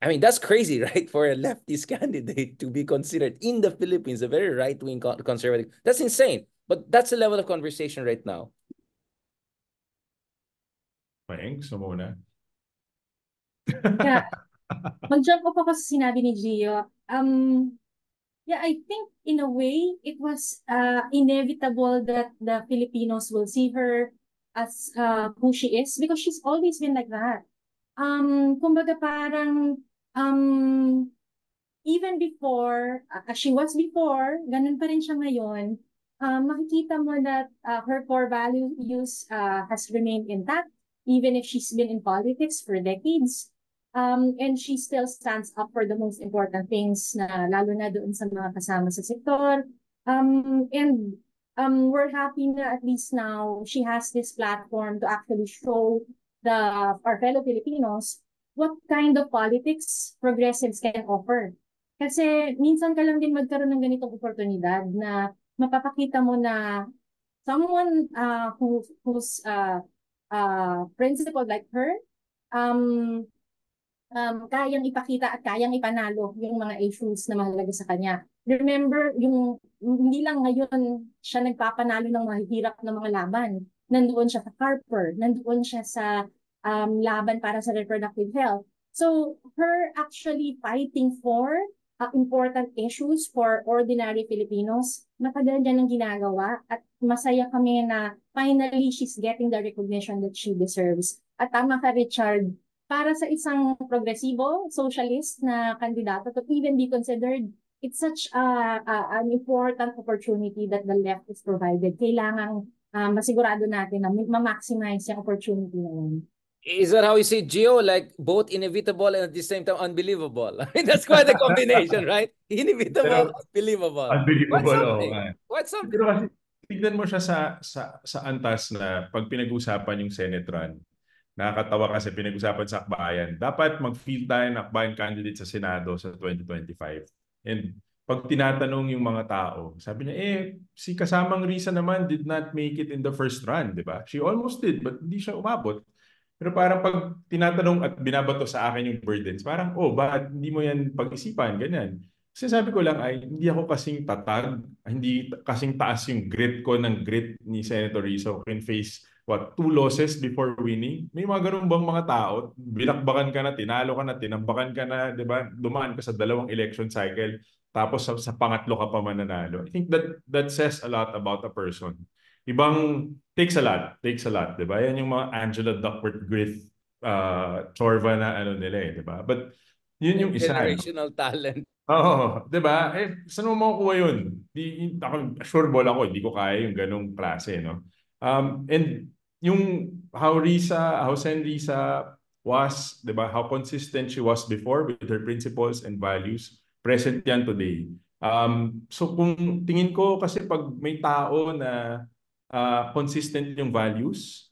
I mean, that's crazy, right? For a leftist candidate to be considered in the Philippines, a very right-wing conservative. That's insane. But that's the level of conversation right now. Thanks, muna. Yeah. Mag-jump up ako sa sinabi ni Gio. Yeah, I think in a way, it was inevitable that the Filipinos will see her as who she is, because she's always been like that. Kumbaga parang even before, as she was before, ganun pa rin siya ngayon. Makikita mo that her core values has remained intact, even if she's been in politics for decades. And she still stands up for the most important things, na lalo na doon sa mga kasama sa sektor. And we're happy na at least now she has this platform to actually show our fellow Filipinos what kind of politics progressives can offer. Kasi minsan ka lang din magkaroon ng ganitong oportunidad na mapapakita mo na someone who's principled like her, kayang ipakita at kayang ipanalo yung mga issues na mahalaga sa kanya. Remember, hindi lang ngayon siya nagpapanalo ng mahihirap na mga laban. Nandoon siya sa Harper, nandoon siya sa laban para sa reproductive health. So, her actually fighting for important issues for ordinary Filipinos. Matagal niya nang ginagawa at masaya kami na finally she's getting the recognition that she deserves. At tama ka, Richard, para sa isang progresibo, socialist na kandidato to even be considered, it's such an important opportunity that the left is provided. Kailangan masigurado natin na ma-maximize yung opportunity na yun. Is that how you say Gio? Like both inevitable and at the same time unbelievable. I mean, that's quite a combination, right? Inevitable, unbelievable. Unbelievable, Quite something. Pero kasi tignan mo siya sa antas na pag pinag-usapan yung Senate run. Nakakatawa kasi pinag-usapan sa akbayan. Dapat mag-field tayo ng akbayan candidate sa Senado sa 2025. And pag tinatanong yung mga tao, sabi niya, si kasamang Risa naman did not make it in the first run, di ba? She almost did, but hindi siya umabot. Pero parang pag tinatanong at binabato sa akin yung burdens, parang, bakit hindi mo yan pag-isipan, ganyan. Kasi sabi ko lang ay, hindi ako kasing tatag, hindi kasing taas yung grit ko ng grit ni Senator Rizzo can face, 2 losses before winning? May mga ganun bang mga tao? Binakbakan ka na, tinalo ka na, tinambakan ka na, di ba? Dumaan ka sa 2 election cycle, tapos sa pangatlo ka pa mananalo. I think that says a lot about a person. Ibang takes a lot, di ba? Yan yung mga Angela Duckworth Griffith, Chorva na nila di ba? But yun yung isa. Generational talent. Oo, di ba? Saan mo makukuha yun? Ako, sure ball ako, hindi ko kaya yung ganong klase, no? And yung how Sen Risa was, di ba? How consistent she was before with her principles and values, present yan today. So kung tingin ko kasi pag may tao na consistent yung values,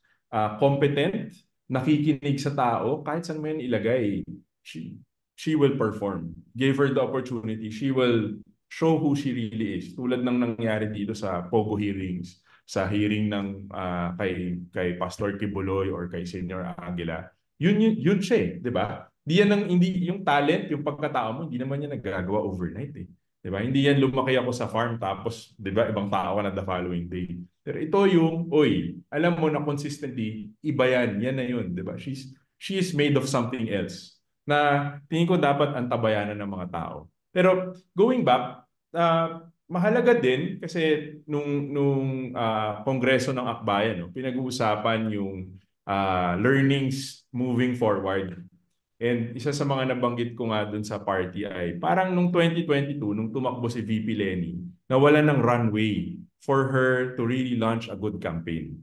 competent, nakikinig sa tao, kahit saan mo yun ilagay, she will perform. Give her the opportunity. She will show who she really is. Tulad ng nangyari dito sa Pogo hearings, sa hearing ng kay Pastor Kibuloy or kay Senior Aguila. Yun siya, di ba? Hindi yung talent, yung pagkatao mo, hindi naman yan nagagawa overnight eh. Di ba? Hindi yan lumaki ako sa farm tapos, di ba, ibang tao ka na the following day. Pero ito yung, alam mo na consistently, iba yan na yun, di ba? She is made of something else na tingin ko dapat antabayanan ng mga tao. Pero going back, mahalaga din kasi nung Kongreso ng Akbayan, pinag-uusapan yung learnings moving forward. And isa sa mga nabanggit ko nga dun sa party ay parang nung 2022, nung tumakbo si VP Lenny, nawala ng runway for her to really launch a good campaign.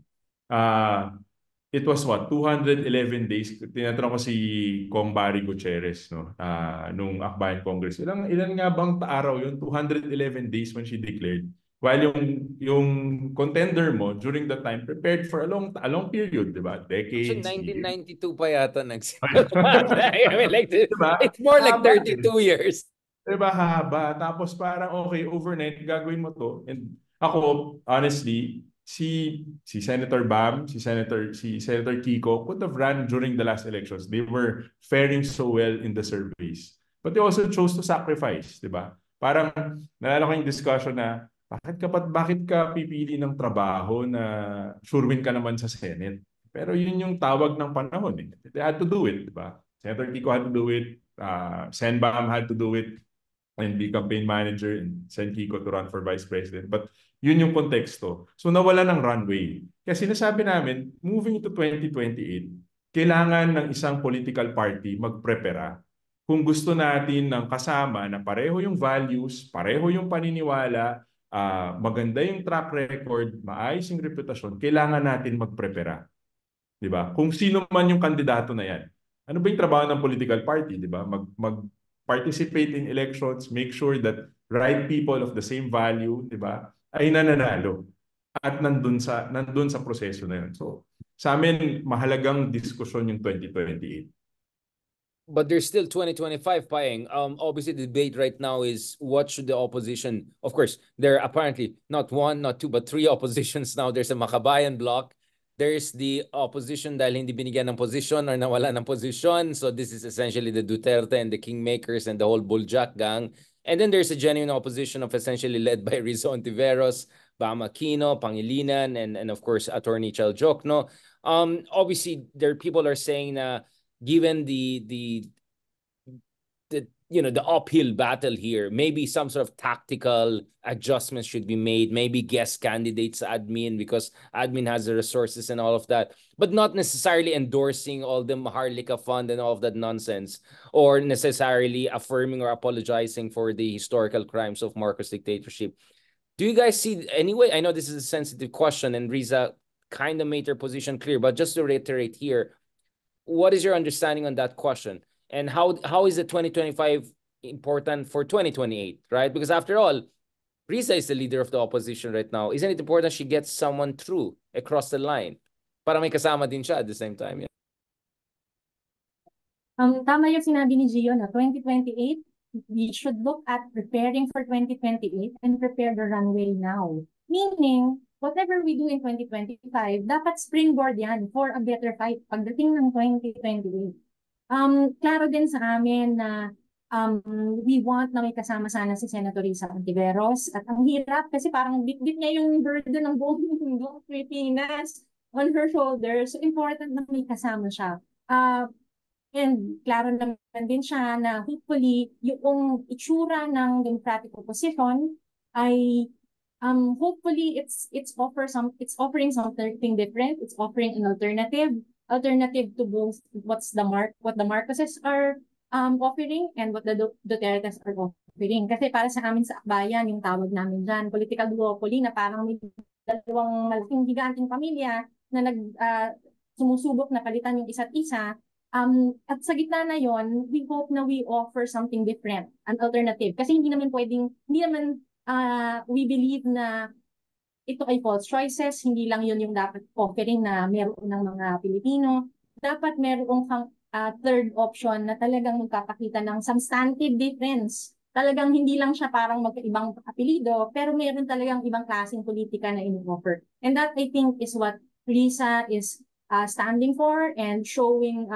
It was 211 days. Tinatanong ko si Kong Barry Gutierrez nung Akbayan Congress. Ilan nga bang araw yun? 211 days when she declared. While yung contender mo during that time prepared for a long period, di ba? Decades. Actually, 1992 pa yata diba? It's more like 32 years. Diba, haba. Tapos parang overnight gagawin mo to. And ako, honestly, si Senator Bam, si Senator Kiko could have run during the last elections. They were faring so well in the surveys. But they also chose to sacrifice, di ba? Parang nalala ko yung discussion na bakit ka pipili ng trabaho na sure win ka naman sa Senate? Pero yun yung tawag ng panahon eh. They had to do it, di ba? Senator Kiko had to do it, Sen Bam had to do it, and be campaign manager, and Sen Kiko to run for vice president. But yun yung konteksto. So nawala ng runway. Kaya sinasabi namin, moving to 2028, kailangan ng isang political party magprepara. Kung gusto natin ng kasama na pareho yung values, pareho yung paniniwala, maganda yung track record, maayos yung reputasyon, kailangan natin magprepara. Diba? Kung sino man yung kandidato na yan. Ano ba yung trabaho ng political party? Diba? Mag-participate in elections, make sure that right people of the same value, diba, ay nananalo at nandun sa proseso na yun. So, sa amin, mahalagang diskusyon yung 2028. But there's still 2025, Paeng. Obviously, the debate right now is what should the opposition... Of course, there are apparently not 1, not 2, but 3 oppositions now. There's a Makabayan bloc. There's the opposition dahil hindi binigyan ng position or nawala ng position. So this is essentially the Duterte and the Kingmakers and the whole Buljak gang. And then there's a genuine opposition of essentially led by Rizzo Ontiveros, Bam Aquino, Pangilinan, and of course, Attorney Chel Jokno. Obviously, people are saying na given the the uphill battle here. Maybe some sort of tactical adjustments should be made. Maybe guest candidates admin, because admin has the resources and all of that, but not necessarily endorsing all the Maharlika Fund and all of that nonsense, or necessarily affirming or apologizing for the historical crimes of Marcos dictatorship. Do you guys see anyway? I know this is a sensitive question, and Riza kind of made her position clear, but just to reiterate here, what is your understanding on that question? And how is the 2025 important for 2028, right? Because after all, Riza is the leader of the opposition right now. Isn't it important she gets someone through across the line? Para may kasama din siya at the same time. Yeah. Tama yung sinabi ni Gio na 2028, we should look at preparing for 2028 and prepare the runway now. Meaning, whatever we do in 2025, dapat springboard yan for a better fight pagdating ng 2028. Klaro din sa amin na we want na may kasama sana si Senator Risa Ontiveros. At ang hirap kasi parang bit-bit niya yung burden ng buong Pilipinas on her shoulders. So important na may kasama siya. And klaro naman din siya na hopefully yung itsura ng Democratic Opposition ay hopefully it's offering something different. It's offering an alternative to both what the Marcoses are offering and what the Dutertes are offering. Kasi para sa amin sa akbayan, yung tawag namin dyan, political duopoly na parang may dalawang malaking higanting pamilya na sumusubok na palitan yung isa't isa. At sa gitna na yon, we hope na we offer something different, an alternative. Kasi hindi naman we believe na ito ay false choices, hindi lang yun yung dapat offering na meron ng mga Pilipino. Dapat meron kang third option na talagang magpapakita ng substantive difference. Talagang hindi lang siya parang magkaibang apelido, pero meron talagang ibang klaseng politika na in-offer. And that, I think, is what Risa is standing for and showing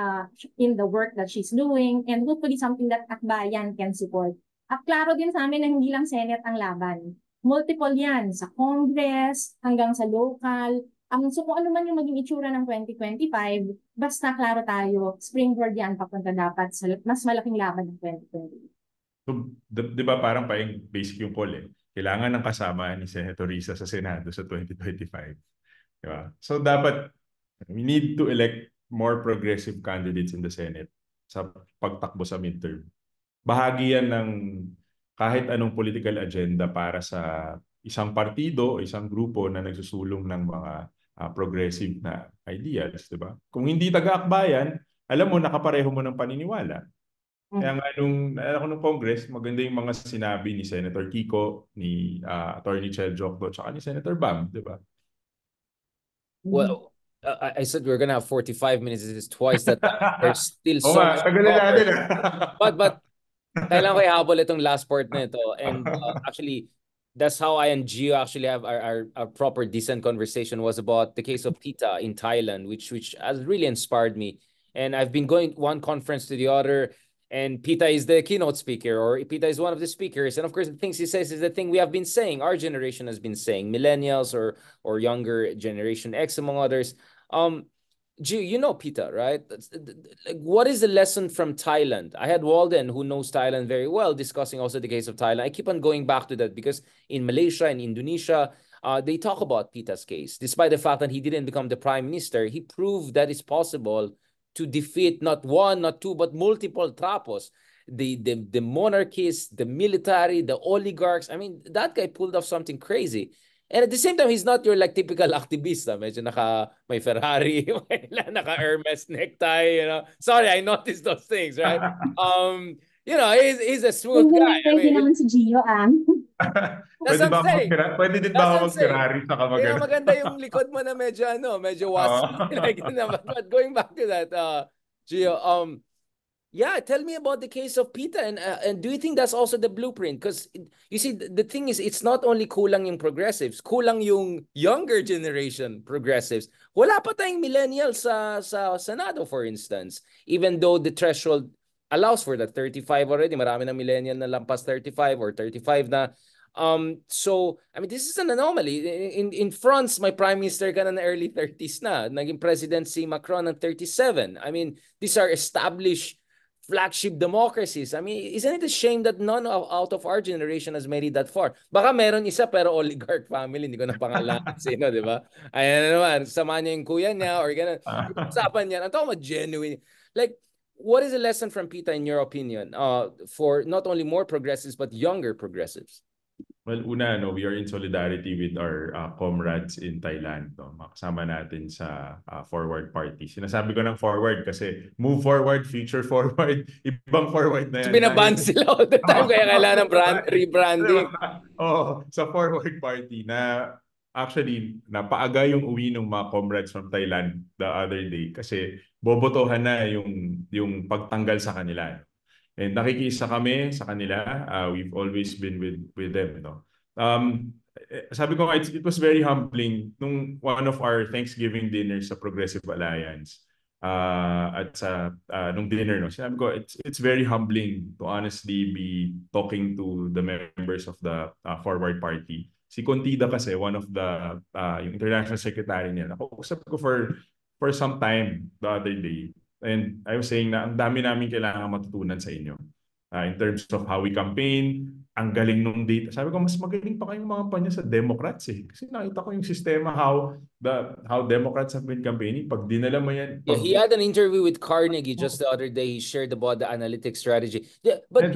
in the work that she's doing, and hopefully something that Akbayan can support. At klaro din sa amin na hindi lang Senate ang laban. Multiple yan, sa Congress, hanggang sa local. So kung ano man yung maging itsura ng 2025, basta klaro tayo, springboard yan papunta dapat sa mas malaking laban ng 2020. So, di ba parang yung basic yung call eh. Kailangan ng kasama ni Senator Risa sa Senado sa 2025. Diba? So dapat, we need to elect more progressive candidates in the Senate sa pagtakbo sa midterm. Bahagi yan ng kahit anong political agenda para sa isang partido o isang grupo na nagsusulong ng mga progressive na ideas, di ba? Kung hindi taga-akbayan, alam mo, nakapareho mo ng paniniwala. Kaya nga nung Congress, maganda yung mga sinabi ni Senator Kiko, ni Attorney Chel Jokdo, tsaka ni Senator Bam, di ba? Well, I said we're gonna have 45 minutes. This is twice that time. There's still so much. But kailangan ko ihabol itong last part na ito. And actually, that's how I and Gio actually have our proper decent conversation, was about the case of Pita in Thailand, which has really inspired me. And I've been going one conference to the other, and Pita is the keynote speaker, or Pita is one of the speakers. And of course, the things he says is the thing we have been saying, our generation has been saying, millennials or younger generation X, among others. Gio, you know Pita, right? Like, what is the lesson from Thailand? I had Walden, who knows Thailand very well, discussing also the case of Thailand. I keep on going back to that because in Malaysia and Indonesia, they talk about Pita's case. Despite the fact that he didn't become the prime minister, he proved that it's possible to defeat not one, not two, but multiple trapos. The monarchists, the military, the oligarchs. I mean, that guy pulled off something crazy. And at the same time, he's not your like typical activista. Medyo may Ferrari, naka Hermes necktie, Sorry, I noticed those things, right? He's a smooth guy. Pwede naman si Gio, Pwede din ba ako mag-Ferrari sa kamagana? Maganda yung likod mo na medyo wasp. But going back to that, Gio, yeah, tell me about the case of Pita, and do you think that's also the blueprint? Because you see, the thing is, it's not only kulang yung progressives, kulang yung younger generation progressives. Wala pa tayong millennials sa Senado, for instance. Even though the threshold allows for that, 35 already, marami na millennial na lampas 35 or 35 na. So, I mean, this is an anomaly. In France, my prime minister ka na early 30s na. Naging president si Macron ng 37. I mean, these are established flagship democracies. I mean, isn't it a shame that none out of our generation has made it that far? Baka meron isa pero oligarch family, hindi ko na pangalanan sino, di ba? Ayan na naman, sama niya yung kuya niya or gano'n. Usapan niya, ang tawag genuine. Like, what is a lesson from PITA in your opinion for not only more progressives but younger progressives? Well, una, we are in solidarity with our comrades in Thailand. Makasama natin sa Forward Party. Sinasabi ko ng forward kasi move forward, future forward, ibang forward na yan. Binaban sila all the time kaya kailangan ng rebranding. Sa Forward Party na actually napaaga yung uwi ng mga comrades from Thailand the other day kasi bobotohan na yung pagtanggal sa kanila. And nakikiisa kami sa kanila. We've always been with them. Sabi ko nga, it was very humbling nung one of our Thanksgiving dinners sa Progressive Alliance. At sa nung dinner, sabi ko, it's very humbling to honestly be talking to the members of the Forward Party. Si Contida kasi, one of the yung international secretary niya, nakausap ko for some time the other day. And I was saying na ang dami namin kailangan matutunan sa inyo. In terms of how we campaign, ang galing nung data. Sabi ko, mas magaling pa kayong mga kampanya sa Democrats eh. Kasi nakita ko yung sistema how Democrats have been campaigning. Pag dinala mo yan. Yeah, he had an interview with Carnegie just the other day. He shared about the analytics strategy. Yeah, but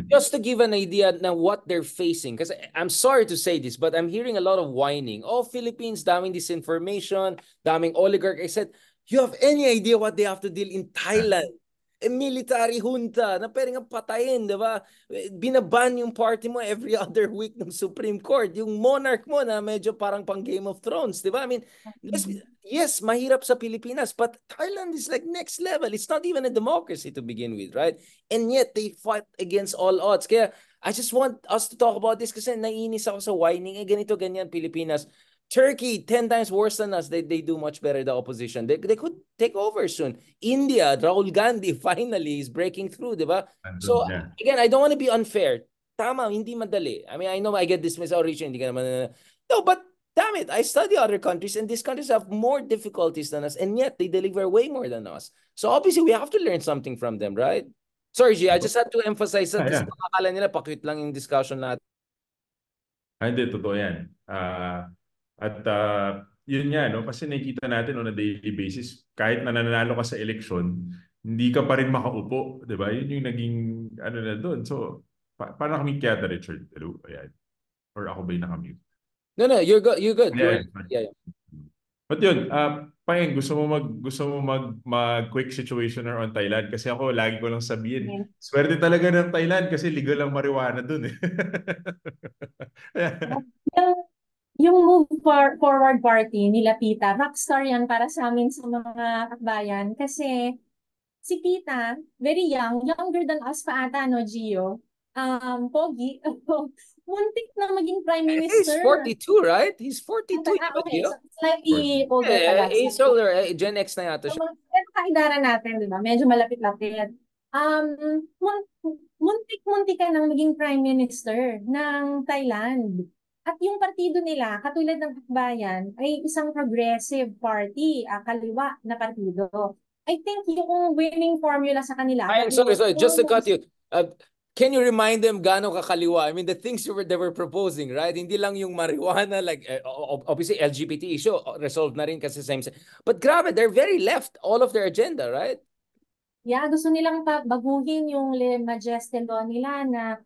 just to give an idea na what they're facing, because I'm sorry to say this, but I'm hearing a lot of whining. Oh, Philippines, daming disinformation, daming oligarch. I said, you have any idea what they have to deal in Thailand? A military junta na pwede nga patayin, di ba? Binaban yung party mo every other week ng Supreme Court. Yung monarch mo na medyo parang pang Game of Thrones, di ba? I mean, yes, mahirap sa Pilipinas, but Thailand is like next level. It's not even a democracy to begin with, right? And yet, they fight against all odds. Kaya, I just want us to talk about this kasi naiinis ako sa whining. Ganito, ganyan, Pilipinas. Turkey, 10 times worse than us. They do much better, the opposition. They could take over soon. India, Rahul Gandhi finally is breaking through, di ba? So, again, I don't want to be unfair. Tama, hindi madali. I mean, I know I get dismissed, hindi ka naman. No, but damn it, I study other countries and these countries have more difficulties than us and yet they deliver way more than us. So, obviously, we have to learn something from them, right? Sorry, G, I just had to emphasize that kasi makakala nila, pakit lang yung discussion natin. Hindi, totoo yan. At yun nga, kasi nakikita natin on a daily basis, kahit nananalo ka sa eleksyon, hindi ka pa rin makaupo, di ba? Yun yung naging na doon. So, paano kami kaya Richard? Hello? Ayan. Or ako ba yung nakamute? No, you're good. You're good. Yeah. But yun, Payeng, gusto mo mag-quick situationer on Thailand? Kasi ako, lagi ko lang sabihin, swerte talaga ng Thailand kasi legal ang marijuana dun eh. Yung Move Forward Party nila Pita, rockstar yan para sa amin sa mga akbayan. Kasi si Pita, very young, younger than us pa ata, no, Gio? Pogi, muntik na maging Prime Minister. He's 42, right? He's 42. Okay, so slightly older pala. He's older. Gen X na yata siya. Pero kaidara natin, di ba? Medyo malapit-lapit. Muntik ka nang maging Prime Minister ng Thailand. At yung partido nila, katulad ng Akbayan, ay isang progressive party, kaliwa na partido. I think yung winning formula sa kanila... Sorry, just to cut you. Can you remind them gaano kakaliwa? I mean, the things they were proposing, right? Hindi lang yung marijuana, like, obviously, LGBT issue, resolved na rin kasi same. But grabe, they're very left, all of their agenda, right? Yeah, gusto nilang baguhin yung Majesty law nila na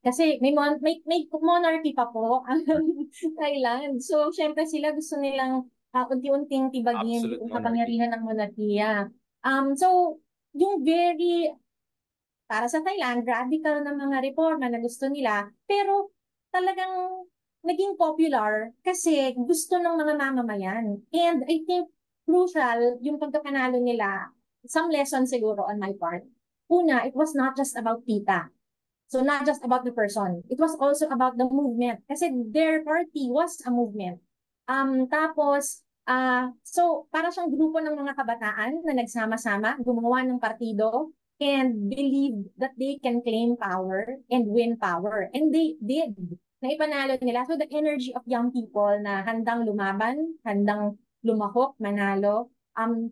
kasi may monarchy pa po ang Thailand. So, syempre sila gusto nilang unti-unting tibagin yung kapangyarihan ng monarkiya. So, yung very, para sa Thailand, radical na mga reforma na gusto nila, pero talagang naging popular kasi gusto ng mga mamamayan. And I think crucial yung pagkapanalo nila, some lesson siguro on my part. Una, it was not just about Pita. So not just about the person. It was also about the movement. Kasi their party was a movement. So para siyang grupo ng mga kabataan na nagsama-sama, gumawa ng partido, and believe that they can claim power and win power. And they did. Naipanalo nila. So the energy of young people na handang lumaban, handang lumahok, manalo,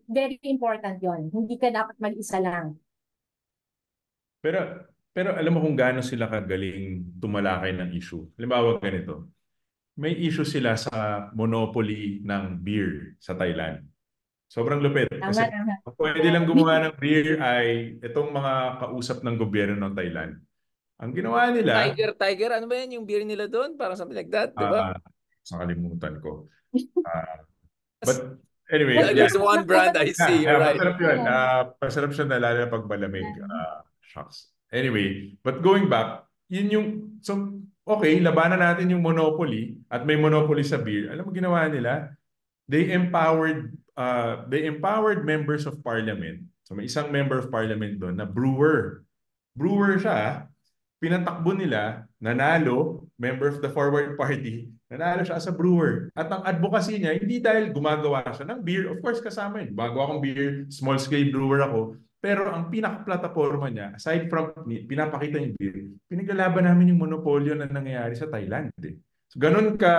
very important yon. Hindi ka dapat mag-isa lang. Pero pero alam mo kung gaano sila kagaling tumalakay ng issue. Halimbawa ganito, may issue sila sa monopoly ng beer sa Thailand. Sobrang lupit Tama, kasi tama. ang pwede lang gumawa ng beer ay itong mga kausap ng gobyerno ng Thailand. Ang ginawa nila, Tiger, ano ba yan yung beer nila doon? Parang something like that, di ba? sa kalimutan ko. Ah, but anyway, Kasi yeah. There's one brand I Yeah, see, yeah, right? masarap yun. Oo. Masarap siya na lalo na pag malamig. Yan. Shucks. Anyway, but going back, yun yung, so, okay, labanan natin yung monopoly at may monopoly sa beer. Alam mo ginawa nila? They empowered members of parliament. So may isang member of parliament doon na brewer. Brewer siya, pinatakbo nila, nanalo, member of the Forward Party, nanalo siya as a brewer. At ang advocacy niya, hindi dahil gumagawa siya ng beer, of course kasama yun, gumagawa akong beer, small scale brewer ako, pero ang pinaka-plataforma niya, aside from pinapakita yung beer, pinaglalaban namin yung monopolyo na nangyayari sa Thailand. So, ganun ka,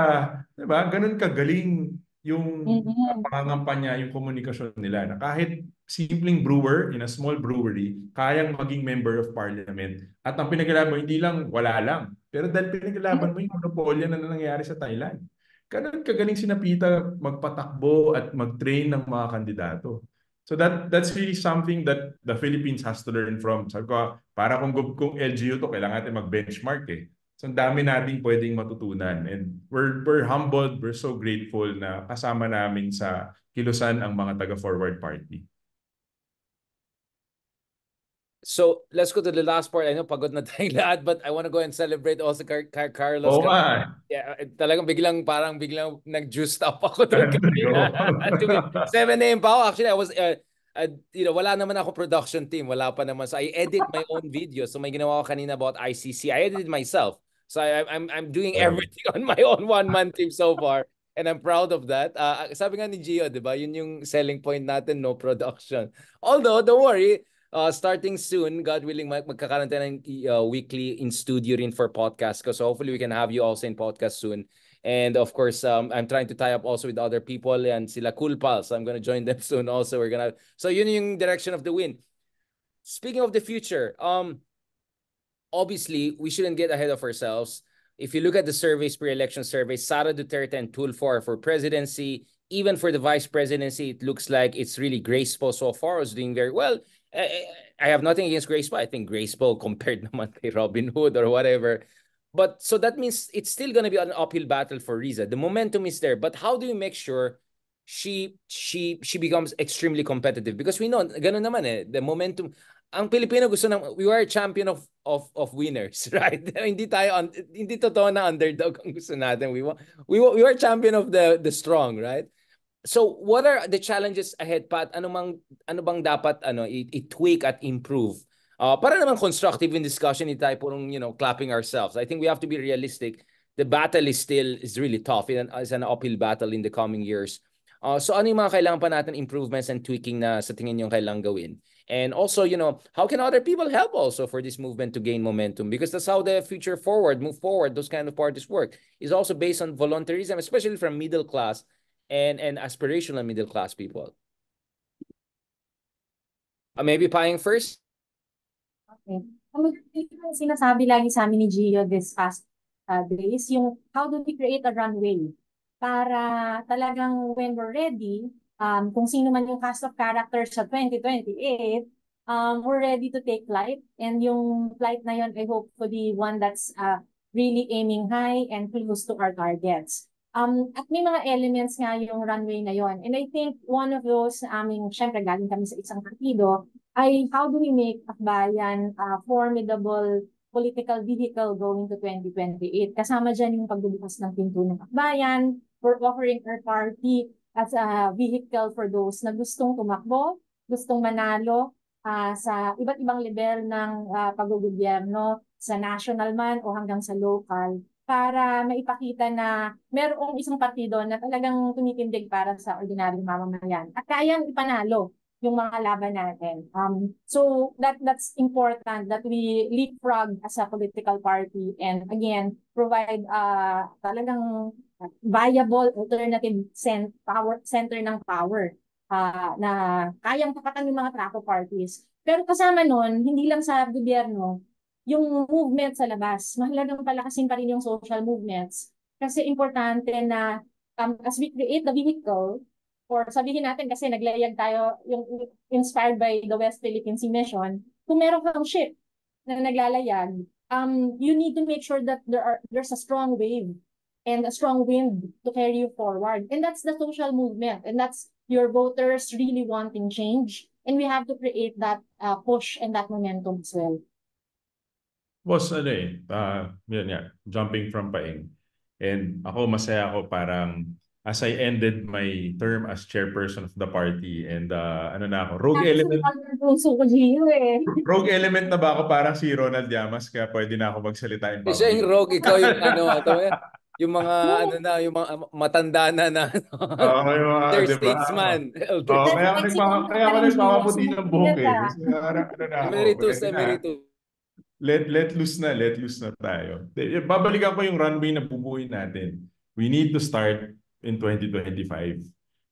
di ba? Ganun ka galing yung Mm-mm. pangangampanya, yung komunikasyon nila na kahit simpleng brewer in a small brewery, kayang maging member of parliament. At ang pinaglalaban mo, hindi lang wala lang. Pero dahil pinaglalaban mo yung monopolyo na nangyayari sa Thailand. Ganun kagaling si Napita magpatakbo at mag-train ng mga kandidato. So that's really something that the Philippines has to learn from. Sabi ko, para kung LGU to, kailangan natin mag-benchmark eh. So ang dami nating pwedeng matutunan. And we're humbled, we're so grateful na kasama namin sa kilusan ang mga taga-Forward Party. So, let's go to the last part. I know pagod na tayong lahat, but I want to go and celebrate also Carlos. Oo nga. Yeah, talagang biglang nag-juiced up ako doon Ano kanina. yun? 7 a.m. pa ako. Actually, I was, wala naman ako production team. Wala pa naman. So, I edit my own videos. So, may ginawa ko kanina about ICC. I edited myself. So, I'm doing everything on my own one-man team so far. And I'm proud of that. Sabi nga ni Gio, di ba? Yun yung selling point natin, no production. Although, don't worry, starting soon, God willing, magkakaroon tayo ng weekly in studio rin for podcast ko. So hopefully we can have you also in podcast soon. And of course, I'm trying to tie up also with other people and sila Cool Pals. I'm gonna join them soon also. So yun yung direction of the wind. Speaking of the future, obviously we shouldn't get ahead of ourselves. If you look at the surveys, pre-election surveys, Sara Duterte and Tulfo for presidency. Even for the vice presidency, it looks like it's really Grace Poe so far is doing very well. I have nothing against Grace Poe. I think Grace Poe compared naman kay Robin Hood or whatever. But so that means it's still going to be an uphill battle for Riza. The momentum is there, but how do you make sure she becomes extremely competitive? Because we know ganun naman the momentum. Ang Pilipino gusto we are a champion of winners, right? Hindi totoo na underdog ang gusto natin. We are champion of the strong, right? So what are the challenges ahead, Pat? Ano bang dapat i-tweak at improve? Para naman constructive in discussion, hindi tayo purong clapping ourselves. I think we have to be realistic. The battle is really tough. It's an uphill battle in the coming years. So ano yung mga kailangan pa natin improvements and tweaking na sa tingin yung kailangan gawin? And also, how can other people help also for this movement to gain momentum? Because that's how the future move forward, those kind of parties work. Is also based on volunteerism, especially from middle class and aspirational middle class people. Maybe Paying first? Okay. Ang sinasabi lagi sa amin ni Gio this past days, yung how do we create a runway para talagang when we're ready, kung sino man yung cast of characters sa 2028, we're ready to take flight. And yung flight na yun ay hopefully one that's really aiming high and close to our targets. At may mga elements nga yung runway na yon. And I think one of those, syempre galing kami sa isang partido, ay how do we make Akbayan a formidable political vehicle going to 2028. Kasama dyan yung pagbubukas ng pinto ng Akbayan. We're offering our party as a vehicle for those na gustong tumakbo, gustong manalo sa iba't ibang level ng paggogobyerno, sa national man o hanggang sa local, para maipakita na merong isang partido na talagang tumitindig para sa ordinaryong mamamayan at kayang ipanalo yung mga laban natin. So that's important that we leapfrog as a political party and again provide talagang viable alternative center ng power na kayang tapatan yung mga trapo parties. Pero kasama nun, hindi lang sa gobyerno, yung movement sa labas. Mahalagang palakasin pa rin yung social movements. Kasi importante na as we create the vehicle, or sabihin natin kasi naglayag tayo, yung inspired by the West Philippine Sea Mission, kung meron kang ship na naglalayag, you need to make sure that there's a strong wave and a strong wind to carry you forward. And that's the social movement. And that's your voters really wanting change. And we have to create that push and that momentum as well. Boss, yun nga, jumping from paing. And ako, masaya ako parang as I ended my term as chairperson of the party and ano na ako, rogue element na ba ako parang si Ronald Llamas kaya pwede na ako magsalita in Siya yung public. rogue, ikaw yung ano, yung mga ano na, yung mga matanda na Oo, yung mga, elder di ba? statesman. Elder. Oo, kaya ako nagmamaputi ng buhok eh. Ah. Kasi parang ano na ako, Emeritus, pwede na. emeritus. Let loose na tayo. Babalikan ko yung runway na bubuuin natin. We need to start in 2025.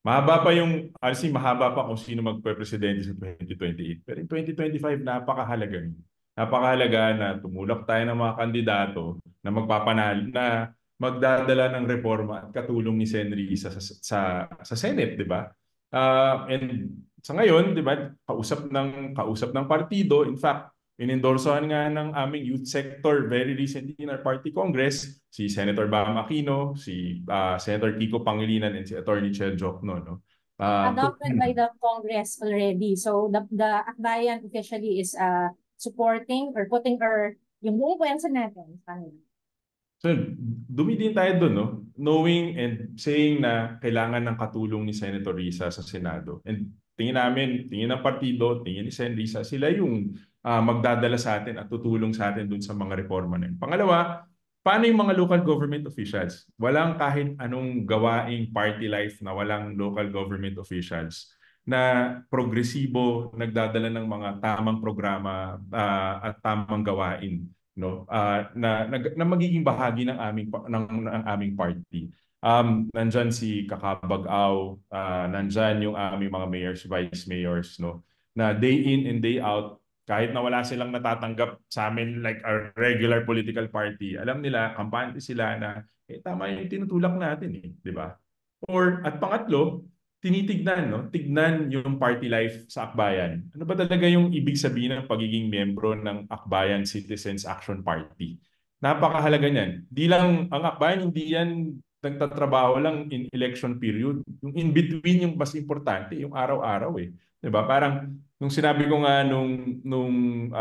Mahaba pa yung, honestly, mahaba pa kung sino magpe-presidente sa 2028. Pero in 2025, napakahalaga. Napakahalaga na tumulak tayo ng mga kandidato na magpapanalo, na magdadala ng reforma at katulong ni Sen. Risa sa Senate, di ba? And sa ngayon, di ba, kausap ng partido, in fact, inendorsohan nga ng aming youth sector very recently in our party congress si Senator Bam Aquino, si Senator Kiko Pangilinan, and si Attorney Chel Jokno. No? Adopted by the Congress already. So the Akbayan officially is supporting or putting yung buong pwensa natin. So, dumidin tayo doon, no? Knowing and saying na kailangan ng katulong ni Senator Risa sa Senado. And tingin ng partido, tingin ni Sen. Risa, sila yung magdadala sa atin at tutulong sa atin doon sa mga reforma na yun. Pangalawa, paano yung mga local government officials? Walang kahit anong gawaing party life na walang local government officials na progresibo, nagdadala ng mga tamang programa at tamang gawain, no, na magiging bahagi ng aming party. Nandyan si Kakabag-aw, nandyan yung aming mga mayors, vice mayors, no, na day in and day out, kahit na wala silang natatanggap sa amin like our regular political party, alam nila, kampante sila na tama yung tinutulak natin di ba? At pangatlo, tignan yung party life sa Akbayan. Ano ba talaga yung ibig sabihin ng pagiging miyembro ng Akbayan Citizens Action Party? Napakahalaga niyan. Di lang ang Akbayan, hindi yan nagtatrabaho lang in election period. Yung in between yung mas importante, yung araw-araw 'Di ba? Parang nung sinabi ko nga nung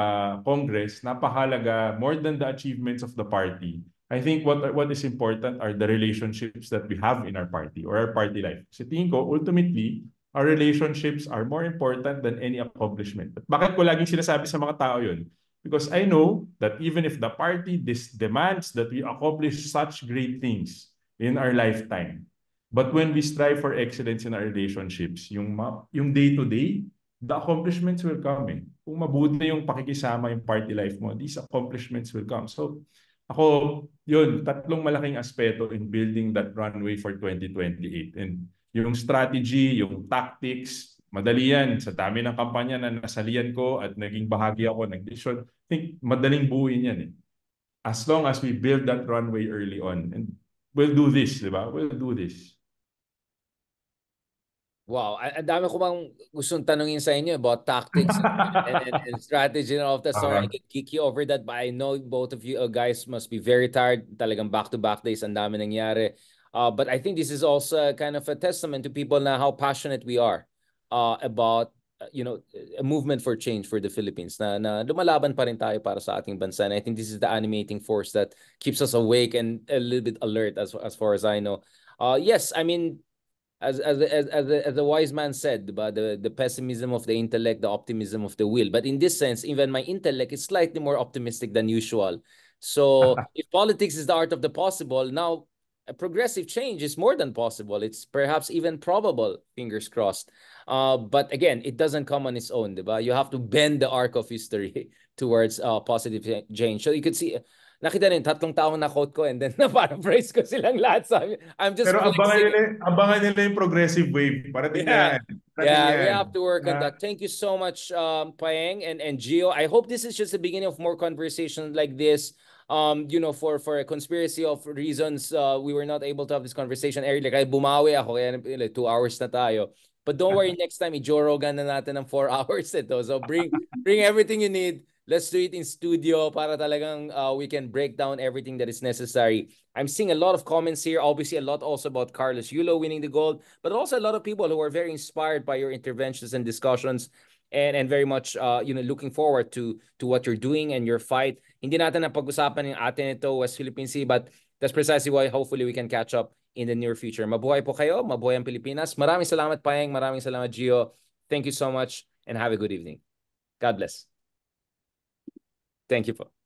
Congress, napakahalaga more than the achievements of the party. I think what is important are the relationships that we have in our party or our party life. Kasi tingin ko, ultimately, our relationships are more important than any accomplishment. At bakit ko laging sinasabi sa mga tao yun? Because I know that even if the party demands that we accomplish such great things in our lifetime, but when we strive for excellence in our relationships, yung day-to-day, the accomplishments will come Kung mabuti yung pakikisama yung party life mo, these accomplishments will come. So, ako, yun, tatlong malaking aspeto in building that runway for 2028. And yung strategy, yung tactics, madali yan. Sa dami ng kampanya na nasalian ko at naging bahagi ako ng decision, I think madaling buuin yan As long as we build that runway early on. And we'll do this, di ba? We'll do this. Wow, ang dami ko bang gustong tanungin sa inyo about tactics and strategy and all of that. Sorry, I could kick you over that, but I know both of you guys must be very tired. Talagang back-to-back days, ang dami nangyari. But I think this is also kind of a testament to people na how passionate we are about a movement for change for the Philippines. Na lumalaban pa rin tayo para sa ating bansa. And I think this is the animating force that keeps us awake and a little bit alert as far as I know. Yes, I mean, as the wise man said, the pessimism of the intellect, the optimism of the will. But in this sense, even my intellect is slightly more optimistic than usual. So if politics is the art of the possible, now a progressive change is more than possible. It's perhaps even probable, fingers crossed. But again, it doesn't come on its own, diba? You have to bend the arc of history towards positive change. So you could see, nakita rin, 3 taong na-quote ko and then na-paraphrase ko silang lahat. Sabi, I'm just Pero flexing. abangan nila yung progressive wave. Parating Yeah. yan. Parating Yeah, we yan. have to work on that. Thank you so much, Paeng and Gio. I hope this is just the beginning of more conversations like this. You know, for a conspiracy of reasons, we were not able to have this conversation earlier. Kaya bumawi ako, kaya 2 hours na tayo. But don't worry, next time, i-Joe Rogan na natin ng 4 hours ito. So bring everything you need. Let's do it in studio para talagang we can break down everything that is necessary. I'm seeing a lot of comments here. Obviously, a lot also about Carlos Yulo winning the gold, but also a lot of people who are very inspired by your interventions and discussions, and very much you know, looking forward to what you're doing and your fight. Hindi natin na pag-usapan yung atin ito, West Philippine Sea, but that's precisely why hopefully we can catch up in the near future. Mabuhay po kayo, mabuhay ang Pilipinas. Maraming salamat, Paeng. Maraming salamat, Gio. Thank you so much and have a good evening. God bless. Thank you po.